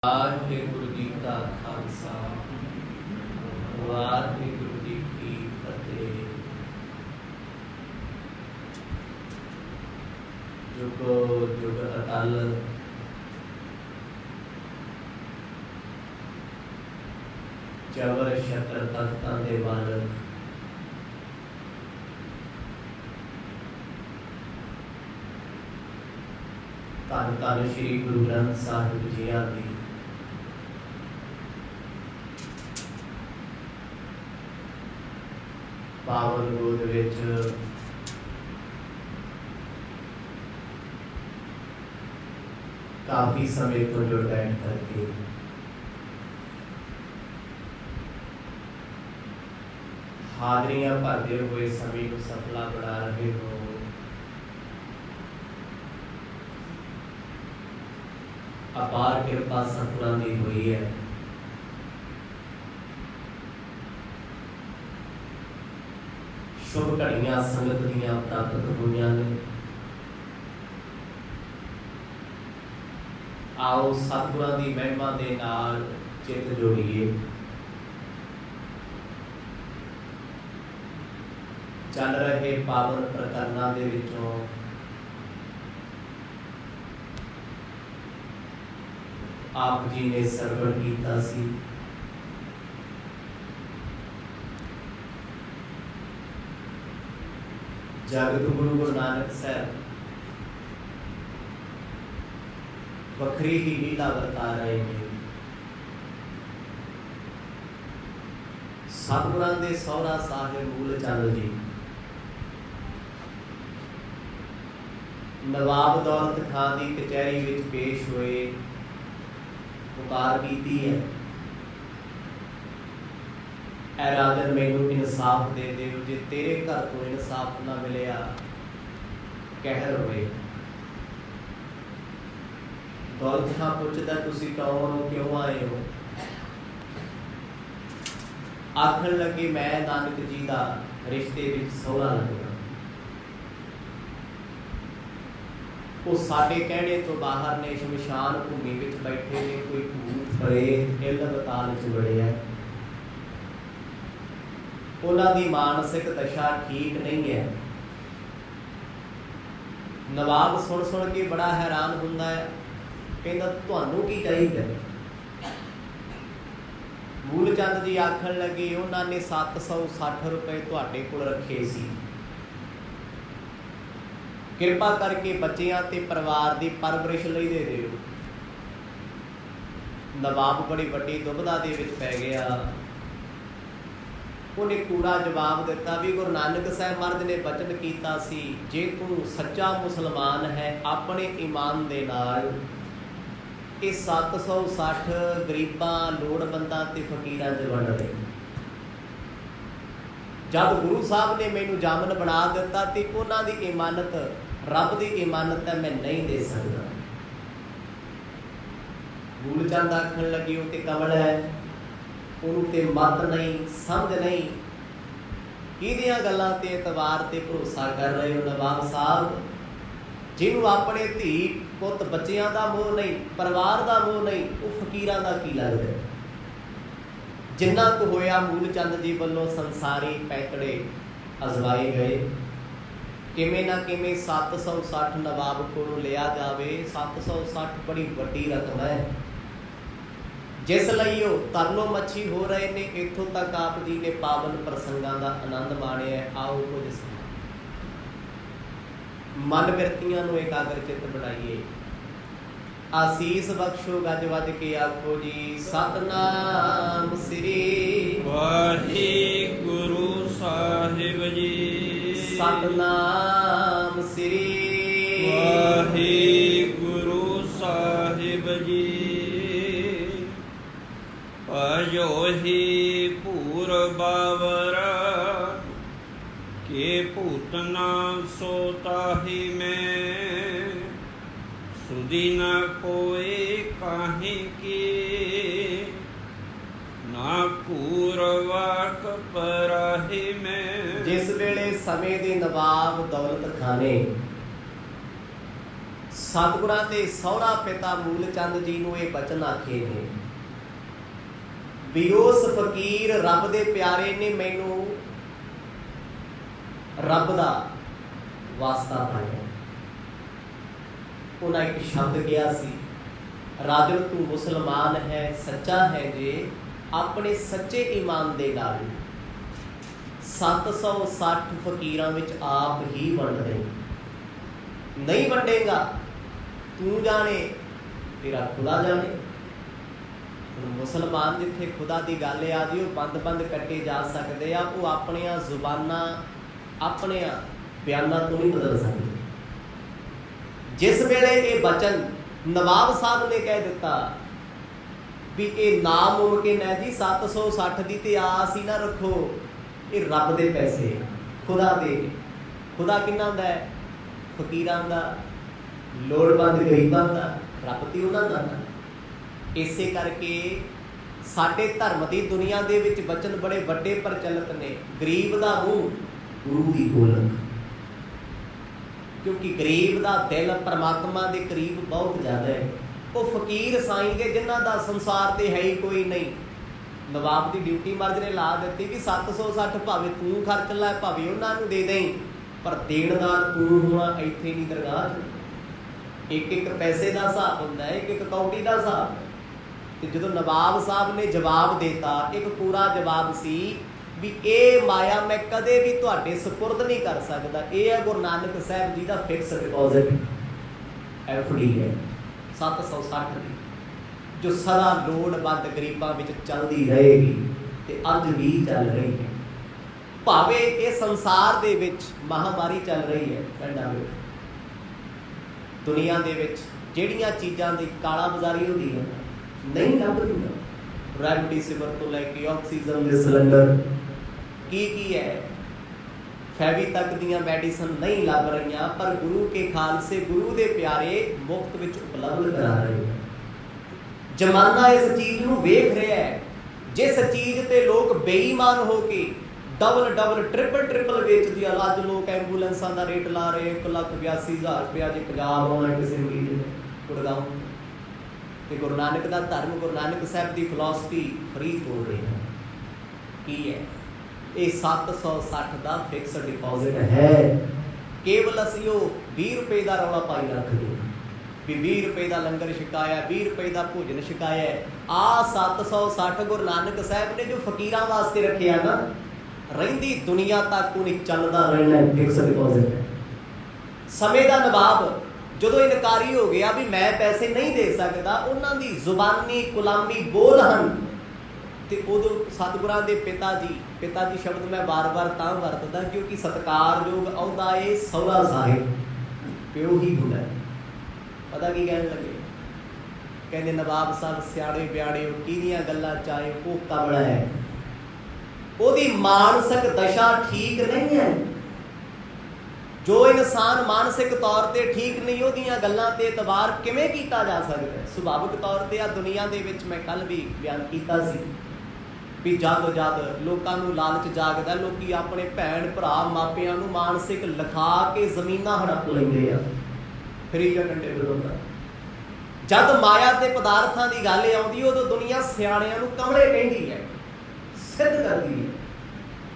वाहिगुरु जी का खालसा वाहिगुरु जी की फतेह। जुगो जुग अटल चवर छत्र तख्तां दे मालक धन धन श्री गुरु ग्रंथ साहिब जियां दी पावन गोद विच काफी समय तो जुड़ बैठ करके हाजरियां भरते हुए समय को सफला बना रहे हो। अपार कृपा सफला दी हुई है। शुभ घड़ियां संगत दियां प्राप्त हुई ने। आओ सतगुरां दी महिमा दे नाल चित जोड़िए। चल रहे पावन प्रकरणां दे विचों आप जी ने सरवण कीता सी। जगत गुरु गुरु नानक साहब वखरी ही लीला बरता रहे हैं। सतगुरां दे सौरा साहिब मूलचंद जी नवाब दौलत खां की कचहरी विच पेश हुए। पुकार की है, ऐ राजन मैनू इंसाफ दे दे, जे तेरे घर को इंसाफ ना मिलिया कहर होए। दौलत खां पुछदा तुसी कौन हो, क्यों आए हो? आखण लगे मैं नानक जी का रिश्ते विच सौरा लगदा। वो साडे कहने तो बाहर ने, शमशान भूमि विच बैठे ने, कोई भूत प्रेत इल बताल च बड़े है। उन्हां दी मानसिक दशा ठीक नहीं है। नवाब सुन सुन के बड़ा हैरान हुंदा है, कहंदा तुहानू की चाहिए? मूलचंद जी आखण लगे उन्होंने 760 रुपए तुहाडे कोल रखे सी, कृपा करके बच्चियां ते परिवार की परवरिश लई दे दिओ। नवाब बड़ी वड्डी दुविधा दे विच पै गया। उन्हें कूड़ा जवाब दिता भी गुरु नानक साहब महाराज ने वचन कीता सी, जे तू सच्चा मुसलमान है अपने ईमान दे नाल ये 760 गरीबां लोड़वंदां ते फकीरां च वंड दे। जब गुरु साहब ने मैनू जामन बना दिता तो उन्हां दी इमानत रब की इमानत है, मैं नहीं दे सकता। मूलचंद आखण लगी वो तो कमल है, उन्होंने मत नहीं समझ नहीं, किहदियां गल्लां ते एतबार ते भरोसा कर रहे हो। नवाब साहब जिन्हों अपने धी पुत बच्चियां का मोह नहीं, परिवार का मोह नहीं, वो फकीरां का की लगता है। जिन्ना को होया मूलचंद जी वालों संसारी पैकड़े अजवाए गए। किमें ना किमें 760 नवाब को लिया जाए। 760 बड़ी वड्डी रकम है, जिस लई वो तरलो मच्छी हो रहे ने। इत्थों तक आप जी ने पावन प्रसंगां का आनंद माणिया। आओ कुछ मन बिरतियां नूं एकाग्रचित बनाइए। आसीस बख्शो गज वज के आखो जी सतनाम श्री वाहिगुरु साहिब जी। सतनाम श्री वाहिगुरु साहिब जी। भजो ही पूर बावरा के पूतना सोता ही में, सुधी न कोई काहे की ना पूरवाक पराही में। जिस वेले समय दे नवाब दौलत खां ने ਸਤਿਗੁਰਾਂ ਦੇ ਸਹੁਰਾ ਪਿਤਾ ਮੂਲ ਚੰਦ ਜੀ ਨੂੰ ਇਹ ਬਚਨ ਆਖੇ ਨੇ ਵੀ ਉਸ ਫਕੀਰ ਰੱਬ ਦੇ ਪਿਆਰੇ ਨੇ ਮੈਨੂੰ ਰੱਬ ਦਾ ਵਾਸਤਾ ਪਾਇਆ। ਉਹਨਾਂ ਇੱਕ ਸ਼ਬਦ ਕਿਹਾ ਸੀ, ਰਾਜਨ ਤੂੰ ਮੁਸਲਮਾਨ ਹੈ, ਸੱਚਾ ਹੈ ਜੇ ਆਪਣੇ ਸੱਚੇ ਈਮਾਨ ਦੇ ਨਾਲ 760 ਫਕੀਰਾਂ ਵਿੱਚ ਆਪ ਹੀ ਵੰਡ ਦੇ। ਨਹੀਂ ਵੰਡੇਗਾ ਤੂੰ ਜਾਣੇ, ਤੇਰਾ ਖੁਦਾ ਜਾਣੇ। ਮੁਸਲਮਾਨ ਜਿੱਥੇ ਖੁਦਾ ਦੀ ਗੱਲ ਆ ਜੀ, ਉਹ ਬੰਦ ਕੱਟੇ ਜਾ ਸਕਦੇ ਆ, ਉਹ ਆਪਣੀਆਂ ਜ਼ੁਬਾਨਾਂ ਆਪਣੀਆਂ ਬਿਆਨਾਂ ਤੋਂ ਨਹੀਂ ਬਦਲ ਸਕਦੇ। ਜਿਸ ਵੇਲੇ ਇਹ ਬਚਨ ਨਵਾਬ ਸਾਹਿਬ ਨੇ ਕਹਿ ਦਿੱਤਾ ਵੀ ਇਹ ਨਾਮੁਮਕਿਨ ਹੈ ਜੀ, 760 ਦੀ ਤੇ ਆਸ ਹੀ ਨਾ ਰੱਖੋ, ਇਹ ਰੱਬ ਦੇ ਪੈਸੇ ਖੁਦਾ ਦੇ। ਖੁਦਾ ਕਿੰਨਾ ਹੁੰਦਾ ਹੈ? ਫਕੀਰਾਂ ਦਾ, ਲੋੜਵੰਦ ਗਰੀਬਾਂ ਦਾ, ਰੱਬ ਤੇ ਉਹਨਾਂ ਦਾ। ਇਸੇ ਕਰਕੇ ਸਾਡੇ ਧਰਮ ਦੀ ਦੁਨੀਆ ਦੇ ਵਿੱਚ ਬਚਨ ਬੜੇ ਵੱਡੇ ਪ੍ਰਚਲਿਤ ਨੇ। ਗਰੀਬ ਦਾ ਮੂੰਹ ਗੁਰੂ ਦੀ ਗੋਲਕ, ਕਿਉਂਕਿ ਗਰੀਬ ਦਾ ਦਿਲ ਪਰਮਾਤਮਾ ਦੇ ਕਰੀਬ ਬਹੁਤ ਜ਼ਿਆਦਾ ਹੈ। ਉਹ ਫਕੀਰ ਸਾਈਂ ਕੇ ਜਿਨ੍ਹਾਂ ਦਾ ਸੰਸਾਰ ਤੇ ਹੈ ਹੀ ਕੋਈ ਨਹੀਂ। ਨਵਾਬ ਦੀ ਡਿਊਟੀ ਮਰਜ਼ ਨੇ ਲਾ ਦਿੱਤੀ ਕਿ 760 ਭਾਵੇਂ ਤੂੰ ਖਰਚ ਲੈ, ਭਾਵੇਂ ਉਹਨਾਂ ਨੂੰ ਦੇ ਦੇਂ, ਪਰ ਦੇਣਦਾਰ ਤੂੰ ਹੋਣਾ ਇੱਥੇ ਨਹੀਂ ਦਰਗਾਹ 'ਚ। ਇੱਕ ਪੈਸੇ ਦਾ ਹਿਸਾਬ ਹੁੰਦਾ ਹੈ, ਇੱਕ ਕੌਡੀ ਦਾ ਹਿਸਾਬ। ਤੇ ਜਦੋਂ ਨਵਾਬ ਸਾਹਿਬ ਨੇ ਜਵਾਬ ਦੇਤਾ, ਇੱਕ ਪੂਰਾ ਜਵਾਬ ਸੀ ਵੀ ਇਹ ਮਾਇਆ ਮੈਂ ਕਦੇ ਵੀ ਤੁਹਾਡੇ ਸਪੁਰਦ ਨਹੀਂ ਕਰ ਸਕਦਾ। ਇਹ ਹੈ ਗੁਰੂ ਨਾਨਕ ਸਾਹਿਬ ਜੀ ਦਾ ਫਿਕਸ ਡਿਪੋਜ਼ਿਟ, FD ਹੈ 760 ਦੀ, ਜੋ ਸਦਾ ਲੋੜਵੰਦ ਗਰੀਬਾਂ ਵਿੱਚ ਚੱਲਦੀ ਰਹੇਗੀ ਤੇ ਅੱਜ ਵੀ ਚੱਲ ਰਹੀ ਹੈ। ਭਾਵੇਂ ਇਹ ਸੰਸਾਰ ਦੇ ਵਿੱਚ ਮਹਾਮਾਰੀ ਚੱਲ ਰਹੀ ਹੈ, ਪਿੰਡਾਂ ਵਿੱਚ ਦੁਨੀਆ ਦੇ ਵਿੱਚ ਜਿਹੜੀਆਂ ਚੀਜ਼ਾਂ ਦੀ ਕਾਲਾ ਬਾਜ਼ਾਰੀ ਹੁੰਦੀ ਹੈ ਨਹੀਂ ਲੱਭਦੀਆਂ, ਰੈਮਡੀਸਿਵਰ ਤੋਂ ਲੈ ਕੇ ਆਕਸੀਜਨ ਦੇ ਸਿਲੰਡਰ ਕੀ ਹੈ, ਫੈਵੀ ਤੱਕ ਦੀਆਂ ਮੈਡੀਸਨ ਨਹੀਂ ਲੱਭ ਰਹੀਆਂ, ਪਰ ਗੁਰੂ ਕੇ ਖਾਲਸੇ ਗੁਰੂ ਦੇ ਪਿਆਰੇ ਮੁਫਤ ਵਿੱਚ ਉਪਲਬਧ ਕਰਾ ਰਹੇ ਹਨ। ਜ਼ਮਾਨਾ ਇਸ ਚੀਜ਼ ਨੂੰ ਵੇਖ ਰਿਹਾ ਹੈ। ਜਿਸ ਚੀਜ਼ ਤੇ ਲੋਕ ਬੇਈਮਾਨ ਹੋ ਕੇ ਡਬਲ ਟ੍ਰਿਪਲ ਵੇਚਦੀ ਆ, ਅੱਜ ਲੋਕ ਐਂਬੂਲੈਂਸਾਂ ਦਾ ਰੇਟ ਲਾ ਰਹੇ 1,82,000 ਰੁਪਇਆ ਜੇ ਪੰਜਾਬ ਆਉਣਾ ਕਿਸੇ ਮਰੀਜ਼ ਨੇ ਗੁੜਗਾਉਂ। ਤੇ ਗੁਰੂ ਨਾਨਕ ਦਾ ਧਰਮ, ਗੁਰੂ ਨਾਨਕ ਸਾਹਿਬ ਦੀ ਫਿਲਾਸਫੀ ਫਰੀ ਤੋੜ ਰਹੇ ਹਨ। ਕੀ ਹੈ ਇਹ? 760 ਦਾ ਫਿਕਸ ਡਿਪੋਜ਼ਿਟ ਹੈ। ਕੇਵਲ ਅਸੀਂ ਉਹ 20 ਰੁਪਏ ਦਾ ਰੌਲਾ ਪਾਈ ਰੱਖਦੇ ਵੀ 20 ਰੁਪਏ ਦਾ ਲੰਗਰ ਛਕਾਇਆ, 20 ਰੁਪਏ ਦਾ ਭੋਜਨ ਛਕਾਇਆ। ਆਹ 760 ਗੁਰੂ ਨਾਨਕ ਸਾਹਿਬ ਨੇ ਜੋ ਫਕੀਰਾਂ ਵਾਸਤੇ ਰੱਖਿਆ ਨਾ, ਰਹਿੰਦੀ ਦੁਨੀਆ ਤੱਕ ਉਹਨੇ ਚੱਲਦਾ ਰਹਿਣਾ, ਫਿਕਸ ਡਿਪੋਜ਼ਿਟ ਹੈ। ਸਮੇਂ ਦਾ ਨਵਾਬ ਜਦੋਂ ਇਨਕਾਰੀ ਹੋ ਗਿਆ ਵੀ ਮੈਂ ਪੈਸੇ ਨਹੀਂ ਦੇ ਸਕਦਾ, ਉਹਨਾਂ ਦੀ ਜ਼ੁਬਾਨੀ ਗੁਲਾਮੀ ਬੋਲ ਹਨ, ਤੇ ਉਦੋਂ ਸਤਿਗੁਰਾਂ ਦੇ ਪਿਤਾ ਜੀ ਸ਼ਬਦ ਮੈਂ ਵਾਰ-ਵਾਰ ਤਾਂ ਵਰਤਦਾ ਕਿਉਂਕਿ ਸਤਿਕਾਰਯੋਗ ਅਹੁਦਾ ਇਹ ਸਹੁਰਾ ਸਾਹਿਬ, ਪਿਓ ਹੀ ਹੁੰਦਾ। ਪਤਾ ਕੀ ਕਹਿਣ ਲੱਗੇ? ਕਹਿੰਦੇ ਨਵਾਬ ਸਾਹਿਬ ਸਿਆਣੇ ਬਿਆਣੇ, ਉਹ ਕਿਹਦੀਆਂ ਗੱਲਾਂ ਚਾਹੇ, ਉਹ ਕਮਲਾ ਹੈ, ਉਹਦੀ ਮਾਨਸਿਕ ਦਸ਼ਾ ਠੀਕ ਨਹੀਂ ਹੈ। ਜੋ ਇਨਸਾਨ ਮਾਨਸਿਕ ਤੌਰ ਤੇ ਠੀਕ ਨਹੀਂ, ਉਹਦੀਆਂ ਗੱਲਾਂ ਤੇ ਇਤਬਾਰ ਕਿਵੇਂ ਕੀਤਾ ਜਾ ਸਕਦਾ? ਸੁਭਾਵਿਕ ਤੌਰ ਤੇ ਆ ਦੁਨੀਆ ਦੇ ਵਿੱਚ ਮੈਂ ਕੱਲ ਵੀ ਬਿਆਨ ਕੀਤਾ ਸੀ ਵੀ ਜਦ ਲੋਕਾਂ ਨੂੰ ਲਾਲਚ ਜਾਗਦਾ, ਲੋਕੀ ਆਪਣੇ ਭੈਣ ਭਰਾ ਮਾਪਿਆਂ ਨੂੰ ਮਾਨਸਿਕ ਲਿਖਾ ਕੇ ਜ਼ਮੀਨਾਂ ਹੜਪ ਲੈਂਦੇ ਆ, ਫਰੀ ਜਾਂ ਡੰਡੇ ਬਦੋਂਦਾ। ਜਦ ਮਾਇਆ ਤੇ ਪਦਾਰਥਾਂ ਦੀ ਗੱਲ ਆਉਂਦੀ, ਉਦੋਂ ਦੁਨੀਆ ਸਿਆਣਿਆਂ ਨੂੰ ਕਮਲੇ ਕਹਿੰਦੀ ਹੈ, ਸਿੱਧ ਕਰਦੀ ਹੈ।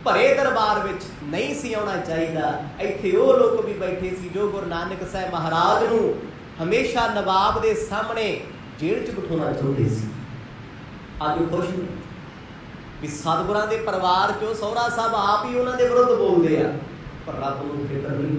ਭਰੇ ਦਰਬਾਰ ਵਿੱਚ ਨਹੀਂ ਸੀ ਆਉਣਾ ਚਾਹੀਦਾ। ਇੱਥੇ ਉਹ ਲੋਕ ਵੀ ਬੈਠੇ ਸੀ ਜੋ ਗੁਰੂ ਨਾਨਕ ਸਾਹਿਬ ਮਹਾਰਾਜ ਨੂੰ ਹਮੇਸ਼ਾ ਨਵਾਬ ਦੇ ਸਾਹਮਣੇ ਜੇਲ੍ਹ 'ਚ ਬਿਠਾਉਣਾ ਚਾਹੁੰਦੇ ਸੀ। ਅੱਜ ਖੁਸ਼ ਨੇ ਵੀ ਸਤਿਗੁਰਾਂ ਦੇ ਪਰਿਵਾਰ 'ਚੋਂ ਸਹੁਰਾ ਸਾਹਿਬ ਆਪ ਹੀ ਉਹਨਾਂ ਦੇ ਵਿਰੁੱਧ ਬੋਲਦੇ ਆ, ਪਰ ਰੱਬ ਨੂੰ ਫਿਕਰ ਨਹੀਂ,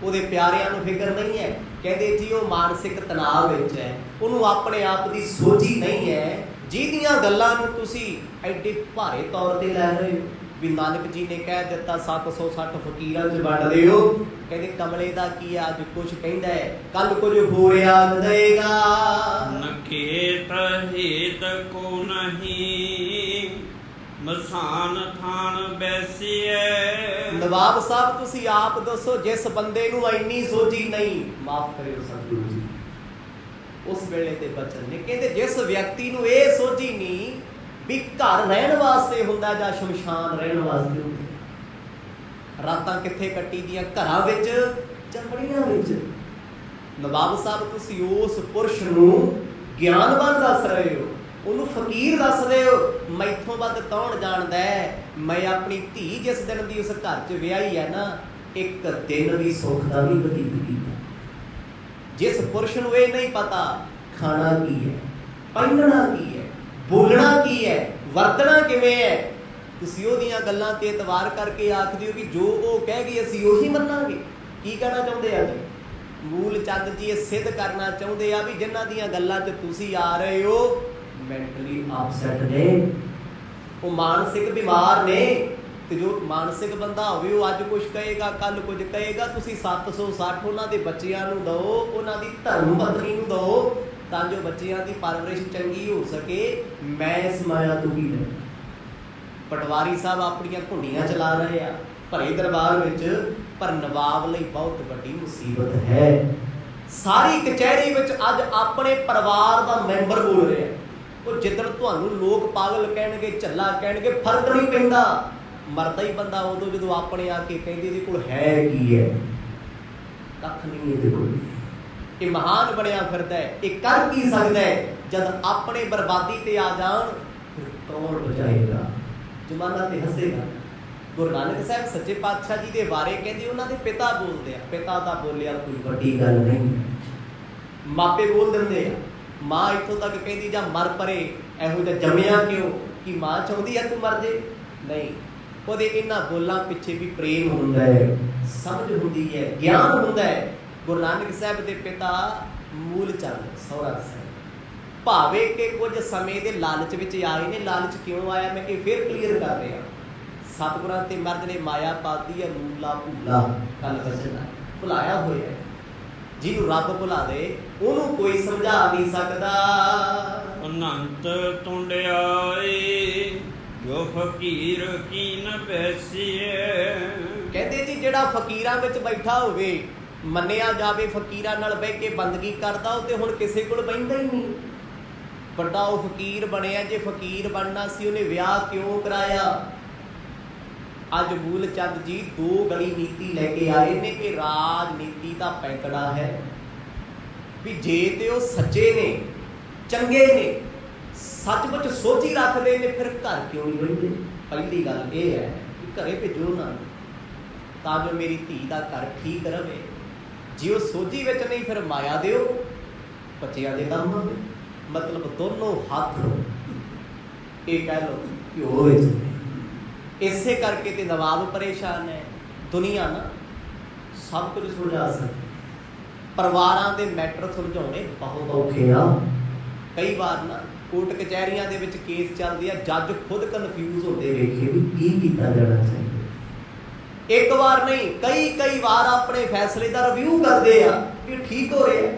ਉਹਦੇ ਪਿਆਰਿਆਂ ਨੂੰ ਫਿਕਰ ਨਹੀਂ ਹੈ। ਕਹਿੰਦੇ ਜੀ ਉਹ ਮਾਨਸਿਕ ਤਣਾਅ ਵਿੱਚ ਹੈ, ਉਹਨੂੰ ਆਪਣੇ ਆਪ ਦੀ ਸੋਝੀ ਨਹੀਂ ਹੈ, ਜਿਹਦੀਆਂ ਗੱਲਾਂ ਨੂੰ ਤੁਸੀਂ ਐਡੇ ਭਾਰੇ ਤੌਰ ਤੇ ਲੈ ਰਹੇ ਹੋ। ਵੀ ਨਾਨਕ ਜੀ ਨੇ ਕਹਿ ਦਿੱਤਾ 760 ਫਕੀਰਾਂ 'ਚ ਵੰਡ ਦਿਓ। ਕਹਿੰਦੇ ਕਮਲੇ ਦਾ ਕੀ ਆ, ਅੱਜ ਕੁਛ ਕਹਿੰਦਾ ਹੈ, ਕੱਲ ਕੁਝ ਹੋ ਰਿਹਾ ਦੇਗਾ। ਨਕੇਤ ਹੇਤ ਕੋ ਨਹੀਂ, ਮਸਾਨ ਥਾਨ ਬੈਸੀਐ। ਨਵਾਬ ਸਾਹਿਬ ਤੁਸੀਂ ਆਪ ਦੱਸੋ, ਜਿਸ ਬੰਦੇ ਨੂੰ ਇੰਨੀ ਸੋਝੀ ਨਹੀਂ, ਮਾਫ ਕਰਿਓ ਸਤਿਗੁਰੂ ਜੀ, ਉਸ ਵੇਲੇ ਦੇ ਬਚਨ ਨੇ। ਕਹਿੰਦੇ ਜਿਸ ਵਿਅਕਤੀ ਨੂੰ ਇਹ ਸੋਝੀ ਨਹੀਂ ਵੀ ਘਰ ਰਹਿਣ ਵਾਸਤੇ ਹੁੰਦਾ ਜਾਂ ਸ਼ਮਸ਼ਾਨ ਰਹਿਣ ਵਾਸਤੇ ਹੁੰਦਾ, ਰਾਤਾਂ ਕਿੱਥੇ ਕੱਟੀ ਦੀਆਂ, ਘਰਾਂ ਵਿੱਚ ਜਾਂ ਬੜੀਆਂ ਵਿੱਚ। ਨਵਾਬ ਸਾਹਿਬ ਤੁਸੀਂ ਉਸ ਪੁਰਸ਼ ਨੂੰ ਗਿਆਨਵਾਨ ਦੱਸ ਰਹੇ ਹੋ, ਉਹਨੂੰ ਫਕੀਰ ਦੱਸ ਰਹੇ ਹੋ। ਮੈਥੋਂ ਵੱਧ ਕੌਣ ਜਾਣਦਾ ਹੈ? ਮੈਂ ਆਪਣੀ ਧੀ ਜਿਸ ਦਿਨ ਦੀ ਉਸ ਘਰ 'ਚ ਵਿਆਹੀ ਹੈ ਨਾ, ਇੱਕ ਦਿਨ ਵੀ ਸੁੱਖ ਦਾ ਵੀ ਬਤੀਤ ਕੀਤਾ। ਜਿਸ ਪੁਰਸ਼ ਨੂੰ ਇਹ ਨਹੀਂ ਪਤਾ ਖਾਣਾ ਕੀ ਹੈ, ਪਹਿਨਣਾ ਕੀ ਹੈ, ਬੋਲਣਾ ਕੀ ਹੈ, ਵਰਤਣਾ ਕਿਵੇਂ ਹੈ, ਤੁਸੀਂ ਉਹਦੀਆਂ ਗੱਲਾਂ ਤੇ ਇਤਬਾਰ ਕਰਕੇ ਆਖਦੇ ਹੋ ਕਿ ਜੋ ਉਹ ਕਹਿ ਗਈ ਅਸੀਂ ਉਹੀ ਮੰਨਾਂਗੇ। ਕੀ ਕਹਿਣਾ ਚਾਹੁੰਦੇ ਆ ਜੀ? ਮੂਲ ਚੰਦ ਜੀ ਇਹ ਸਿੱਧ ਕਰਨਾ ਚਾਹੁੰਦੇ ਆ ਵੀ ਜਿਨ੍ਹਾਂ ਦੀਆਂ ਗੱਲਾਂ 'ਚ ਤੁਸੀਂ ਆ ਰਹੇ ਹੋ ਮੈਂਟਲੀ ਅਪਸੈਟ ਨੇ, ਉਹ ਮਾਨਸਿਕ ਬਿਮਾਰ ਨੇ। ਤੇ ਜੋ ਮਾਨਸਿਕ ਬੰਦਾ ਹੋਵੇ ਉਹ ਅੱਜ ਕੁਝ ਕਹੇਗਾ, ਕੱਲ ਕੁਝ ਕਹੇਗਾ। ਤੁਸੀਂ 760 ਉਹਨਾਂ ਦੇ ਬੱਚਿਆਂ ਨੂੰ ਦਿਓ, ਉਹਨਾਂ ਦੀ ਧਰਮ ਪਤਨੀ ਨੂੰ ਦਿਓ, ਤਾਂ ਜੋ ਬੱਚਿਆਂ ਦੀ ਪਰਵਰਿਸ਼ ਚੰਗੀ ਹੋ ਸਕੇ। ਮੈਂ ਇਸ ਮਾਇਆ ਤੋਂ ਵੀ ਨਹੀਂ। ਪਟਵਾਰੀ ਸਾਹਿਬ ਆਪਣੀਆਂ ਘੁੰਡੀਆਂ ਚਲਾ ਰਹੇ ਆ ਭਰੇ ਦਰਬਾਰ ਵਿੱਚ, ਪਰ ਨਵਾਬ ਲਈ ਬਹੁਤ ਵੱਡੀ ਮੁਸੀਬਤ ਹੈ। ਸਾਰੀ ਕਚਹਿਰੀ ਵਿੱਚ ਅੱਜ ਆਪਣੇ ਪਰਿਵਾਰ ਦਾ ਮੈਂਬਰ ਬੋਲ ਰਿਹਾ। ਉਹ ਜਿੱਦਣ ਤੁਹਾਨੂੰ ਲੋਕ ਪਾਗਲ ਕਹਿਣਗੇ, ਝੱਲਾ ਕਹਿਣਗੇ, ਫਰਕ ਨਹੀਂ ਪੈਂਦਾ। ਮਰਦਾ ਹੀ ਬੰਦਾ ਉਦੋਂ ਜਦੋਂ ਆਪਣੇ ਆ ਕੇ ਕਹਿੰਦੇ ਇਹਦੇ ਕੋਲ ਹੈ ਕੀ ਹੈ, ਕੱਖ ਨਹੀਂ ਇਹਦੇ ਕੋਲ। ਇਹ ਮਹਾਨ ਬਣਿਆ ਫਿਰਦਾ ਹੈ, ਇਹ ਕਰ ਕੀ ਸਕਦਾ ਹੈ? ਜਦ ਆਪਣੇ ਬਰਬਾਦੀ ਤੇ ਆ ਜਾਣ ਫਿਰ ਕੌਣ ਬਚਾਏਗਾ? ਜ਼ਮਾਨਾ ਤੇ ਹੱਸੇਗਾ। ਗੁਰੂ ਨਾਨਕ ਸਾਹਿਬ ਸੱਚੇ ਪਾਤਸ਼ਾਹ ਜੀ ਦੇ ਬਾਰੇ ਕਹਿੰਦੇ ਉਹਨਾਂ ਦੇ ਪਿਤਾ ਬੋਲਦੇ ਆ, ਪਿਤਾ ਦਾ ਬੋਲਿਆ ਕੋਈ ਵੱਡੀ ਗੱਲ ਨਹੀਂ। ਮਾਪੇ ਬੋਲ ਦਿੰਦੇ ਆ, ਮਾਂ ਇੱਥੋਂ ਤੱਕ ਕਹਿੰਦੀ ਜਾਂ ਮਰ ਪਰੇ, ਇਹੋ ਜਿਹਾ ਜੰਮਿਆ ਕਿਉਂ ਕਿ ਮਾਂ ਚਾਹੁੰਦੀ ਹੈ ਤੂੰ ਮਰ ਜੇ? ਨਹੀਂ, ਉਹਦੇ ਇਹਨਾਂ ਬੋਲਾਂ ਪਿੱਛੇ ਵੀ ਪ੍ਰੇਮ ਹੁੰਦਾ ਹੈ, ਸਮਝ ਹੁੰਦੀ ਹੈ, ਗਿਆਨ ਹੁੰਦਾ ਹੈ। ਗੁਰੂ ਨਾਨਕ ਸਾਹਿਬ ਦੇ ਪਿਤਾ ਮੂਲ ਚੰਦ ਸਹੁਰਾ ਸਾਹਿਬ ਭਾਵੇਂ ਕਿ ਕੁਝ ਸਮੇਂ ਦੇ ਲਾਲਚ ਵਿੱਚ ਆਏ ਨੇ। ਲਾਲਚ ਕਿਉਂ ਆਇਆ ਮੈਂ ਇਹ ਫਿਰ ਕਲੀਅਰ ਕਰ ਰਿਹਾ। ਸਤਿਗੁਰਾਂ ਤੇ ਮਰਦ ਨੇ ਮਾਇਆ ਪਾਤੀ ਹੈ, ਮੂਲਾ ਭੂਲਾ ਕੱਲ ਬਚਨਾ ਭੁਲਾਇਆ ਹੋਇਆ। ਜਿਹਨੂੰ ਰੱਬ ਭੁਲਾ ਦੇ ਉਹਨੂੰ ਕੋਈ ਸਮਝਾ ਨਹੀਂ ਸਕਦਾ। ਅਨੰਤ ਤੁੰਡਿਆਏ ਜੋ ਫਕੀਰ ਕੀਨ ਬੈਸੀਏ। ਕਹਿੰਦੇ ਜੀ ਜਿਹੜਾ ਫਕੀਰਾਂ ਵਿੱਚ ਬੈਠਾ ਹੋਵੇ, ਮੰਨਿਆ ਜਾਵੇ ਫਕੀਰਾਂ ਨਾਲ ਬਹਿ ਕੇ ਬੰਦਗੀ ਕਰਦਾ, ਉਹ ਤੇ ਹੁਣ ਕਿਸੇ ਕੋਲ ਬਹਿੰਦਾ ਹੀ ਨਹੀਂ। ਵੱਡਾ ਉਹ ਫਕੀਰ ਬਣਿਆ। ਜੇ ਫਕੀਰ ਬਣਨਾ ਸੀ ਉਹਨੇ ਵਿਆਹ ਕਿਉਂ ਕਰਾਇਆ? ਅੱਜ ਮੂਲ ਚੰਦ ਜੀ ਦੋ ਗਲੀ ਨੀਤੀ ਲੈ ਕੇ ਆਏ ਨੇ ਕਿ ਰਾਜਨੀਤੀ ਦਾ ਪੈਂਕੜਾ ਹੈ ਵੀ ਜੇ ਤੇ ਉਹ ਸੱਚੇ ਨੇ, ਚੰਗੇ ਨੇ, ਸੱਚਮੁੱਚ ਸੋਚੀ ਰੱਖਦੇ ਨੇ, ਫਿਰ ਘਰ ਕਿਉਂ ਨਹੀਂ ਰਹਿੰਦੇ? ਪਹਿਲੀ ਗੱਲ ਇਹ ਹੈ ਕਿ ਘਰੇ ਭੇਜੋ ਨਾ, ਤਾਂ ਜੋ ਮੇਰੀ ਧੀ ਦਾ ਘਰ ਠੀਕ ਰਵੇ। ਜੇ ਉਹ ਸੋਝੀ ਵਿੱਚ ਨਹੀਂ ਫਿਰ ਮਾਇਆ ਦਿਓ, ਬੱਚਿਆਂ ਦੇ ਕੰਮ ਹੋਵੇ। ਮਤਲਬ ਦੋਨੋਂ ਹੱਥ ਇਹ ਕਹਿ ਲਓ ਘਿਓ ਵਿੱਚ। ਇਸੇ ਕਰਕੇ ਤੇ ਨਵਾਬ ਪਰੇਸ਼ਾਨ ਹੈ। ਦੁਨੀਆ ਨਾ ਸਭ ਕੁਝ ਸੁਲਝਾ ਸਕਦੀ, ਪਰਿਵਾਰਾਂ ਦੇ ਮੈਟਰ ਸੁਲਝਾਉਣੇ ਬਹੁਤ ਔਖੇ ਆ। ਕਈ ਵਾਰ ਨਾ ਕੋਰਟ ਕਚਹਿਰੀਆਂ ਦੇ ਵਿੱਚ ਕੇਸ ਚੱਲਦੇ ਆ, ਜੱਜ ਖੁਦ ਕਨਫਿਊਜ਼ ਹੁੰਦੇ ਵੇਖੇ ਵੀ ਕੀ ਕੀਤਾ ਜਾਣਾ ਚਾਹੀਦਾ। ਇੱਕ ਵਾਰ ਨਹੀਂ, ਕਈ ਵਾਰ ਆਪਣੇ ਫੈਸਲੇ ਦਾ ਰਿਵਿਊ ਕਰਦੇ ਆ ਕਿ ਠੀਕ ਹੋ ਰਿਹਾ।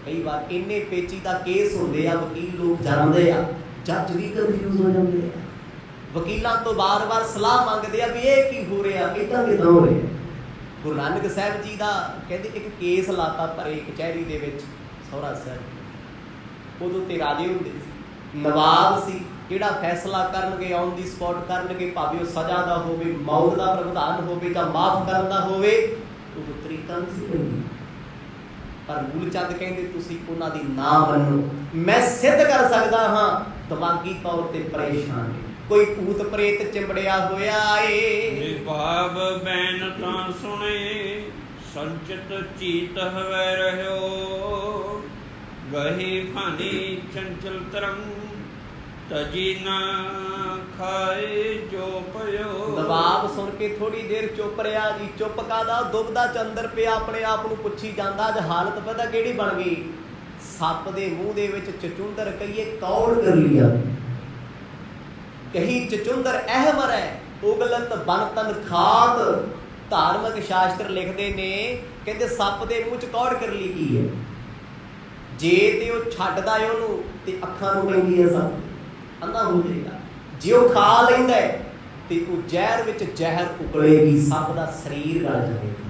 ਕਈ ਵਾਰ ਇੰਨੇ ਪੇਚੀਦਾ ਕੇਸ ਹੁੰਦੇ ਆ, ਵਕੀਲ ਲੋਕ ਜਾਣਦੇ ਆ, ਜੱਜ ਵੀ ਕਨਫਿਊਜ਼ ਹੋ ਜਾਂਦੇ ਆ। ਵਕੀਲਾਂ ਤੋਂ ਵਾਰ-ਵਾਰ ਸਲਾਹ ਮੰਗਦੇ ਆ ਵੀ ਇਹ ਕੀ ਹੋ ਰਿਹਾ, ਇੱਦਾਂ ਕਿੱਦਾਂ ਹੋ ਰਿਹਾ। ਗੁਰੂ ਨਾਨਕ ਸਾਹਿਬ ਜੀ ਦਾ ਕਹਿੰਦੇ ਇੱਕ ਕੇਸ ਲਾਤਾ ਭਰੇ ਕਚਹਿਰੀ ਦੇ ਵਿੱਚ ਸਹੁਰਾ ਸਾਹਿਬ। ਉਦੋਂ ਤੇ ਰਾਜੇ ਹੁੰਦੇ ਸੀ, ਨਵਾਬ ਸੀ, ਜਿਹੜਾ ਫੈਸਲਾ ਕਰਨਗੇ ਔਨ ਦੀ ਸਪੌਟ ਕਰਨਗੇ, ਭਾਵੇਂ ਉਹ ਸਜ਼ਾ ਦਾ ਹੋਵੇ, ਮੌਤ ਦਾ ਪ੍ਰਾਵਧਾਨ ਹੋਵੇ ਜਾਂ ਮਾਫ ਕਰਨ ਦਾ ਹੋਵੇ, ਉਦੋਂ ਤਰੀਕਾ ਨਹੀਂ ਸੀ ਪੈਂਦਾ। ਪਰ ਮੂਲ ਚੰਦ ਕਹਿੰਦੇ ਤੁਸੀਂ ਉਹਨਾਂ ਦੀ ਨਾ ਮੰਨੋ। ਮੈਂ ਸਿੱਧ ਕਰ ਸਕਦਾ ਹਾਂ ਦਿਮਾਗੀ ਤੌਰ ਤੇ ਪਰੇਸ਼ਾਨ ਹੈ, ਕੋਈ ਭੂਤ ਪ੍ਰੇਤ ਚਿੰਬੜਿਆ ਹੋਇਆ ਏ। ਨਿਭਾਵ ਬੈਨ ਤਾਂ ਸੁਣੇ ਸੰਚਿਤ ਚੀਤ ਹਵੈ ਰਹਿਓ। ਗਹੀ ਭਾਨੀ ਚੰਚਲ ਤਰੰਗ ਤਜੀ ਨਾ ਖਾਏ ਜੋ ਪਇਓ। ਨਵਾਬ ਸੁਣ ਕੇ ਥੋੜੀ ਦੇਰ ਚੁੱਪ ਰਿਹਾ ਜੀ। ਚੁੱਪ ਕਾਦਾ? ਦੁਬਦਾ ਚੰਦਰ ਪਿਆ, ਆਪਣੇ ਆਪ ਨੂੰ ਪੁੱਛੀ ਜਾਂਦਾ ਅੱਜ ਹਾਲਤ ਪਤਾ ਕਿਹੜੀ ਬਣ ਗਈ। ਸੱਪ ਦੇ ਮੂੰਹ ਦੇ ਵਿੱਚ ਚਚੁੰਦਰ ਕਹੀਏ ਕੌੜ ਕਰ ਲਿਆ। ਕਹੀ ਚਚੁੰਦਰ ਅਹਿਮਰ ਹੈ ਉਗਲਤ ਬਨ ਤਨ ਖਾਤ। ਧਾਰਮਿਕ ਸ਼ਾਸਤਰ ਲਿਖਦੇ ਨੇ, ਕਹਿੰਦੇ ਸੱਪ ਦੇ ਮੂੰਹ ਚ ਕੌੜ ਕਰ ਲਈ ਕੀ ਹੈ? ਜੇ ਤੇ ਉਹ ਛੱਡਦਾ ਹੈ ਉਹਨੂੰ ਤੇ ਅੱਖਾਂ ਨੂੰ ਪੈਂਦੀ ਹੈ ਸੱਪ, ਅੰਨਾ ਹੋ ਜਾਏਗਾ। ਜੇ ਉਹ ਖਾ ਲੈਂਦਾ ਤੇ ਉਹ ਜ਼ਹਿਰ ਵਿੱਚ ਜ਼ਹਿਰ ਉਗਲੇਗੀ, ਸੱਪ ਦਾ ਸਰੀਰ ਗਲ ਜਾਵੇਗਾ।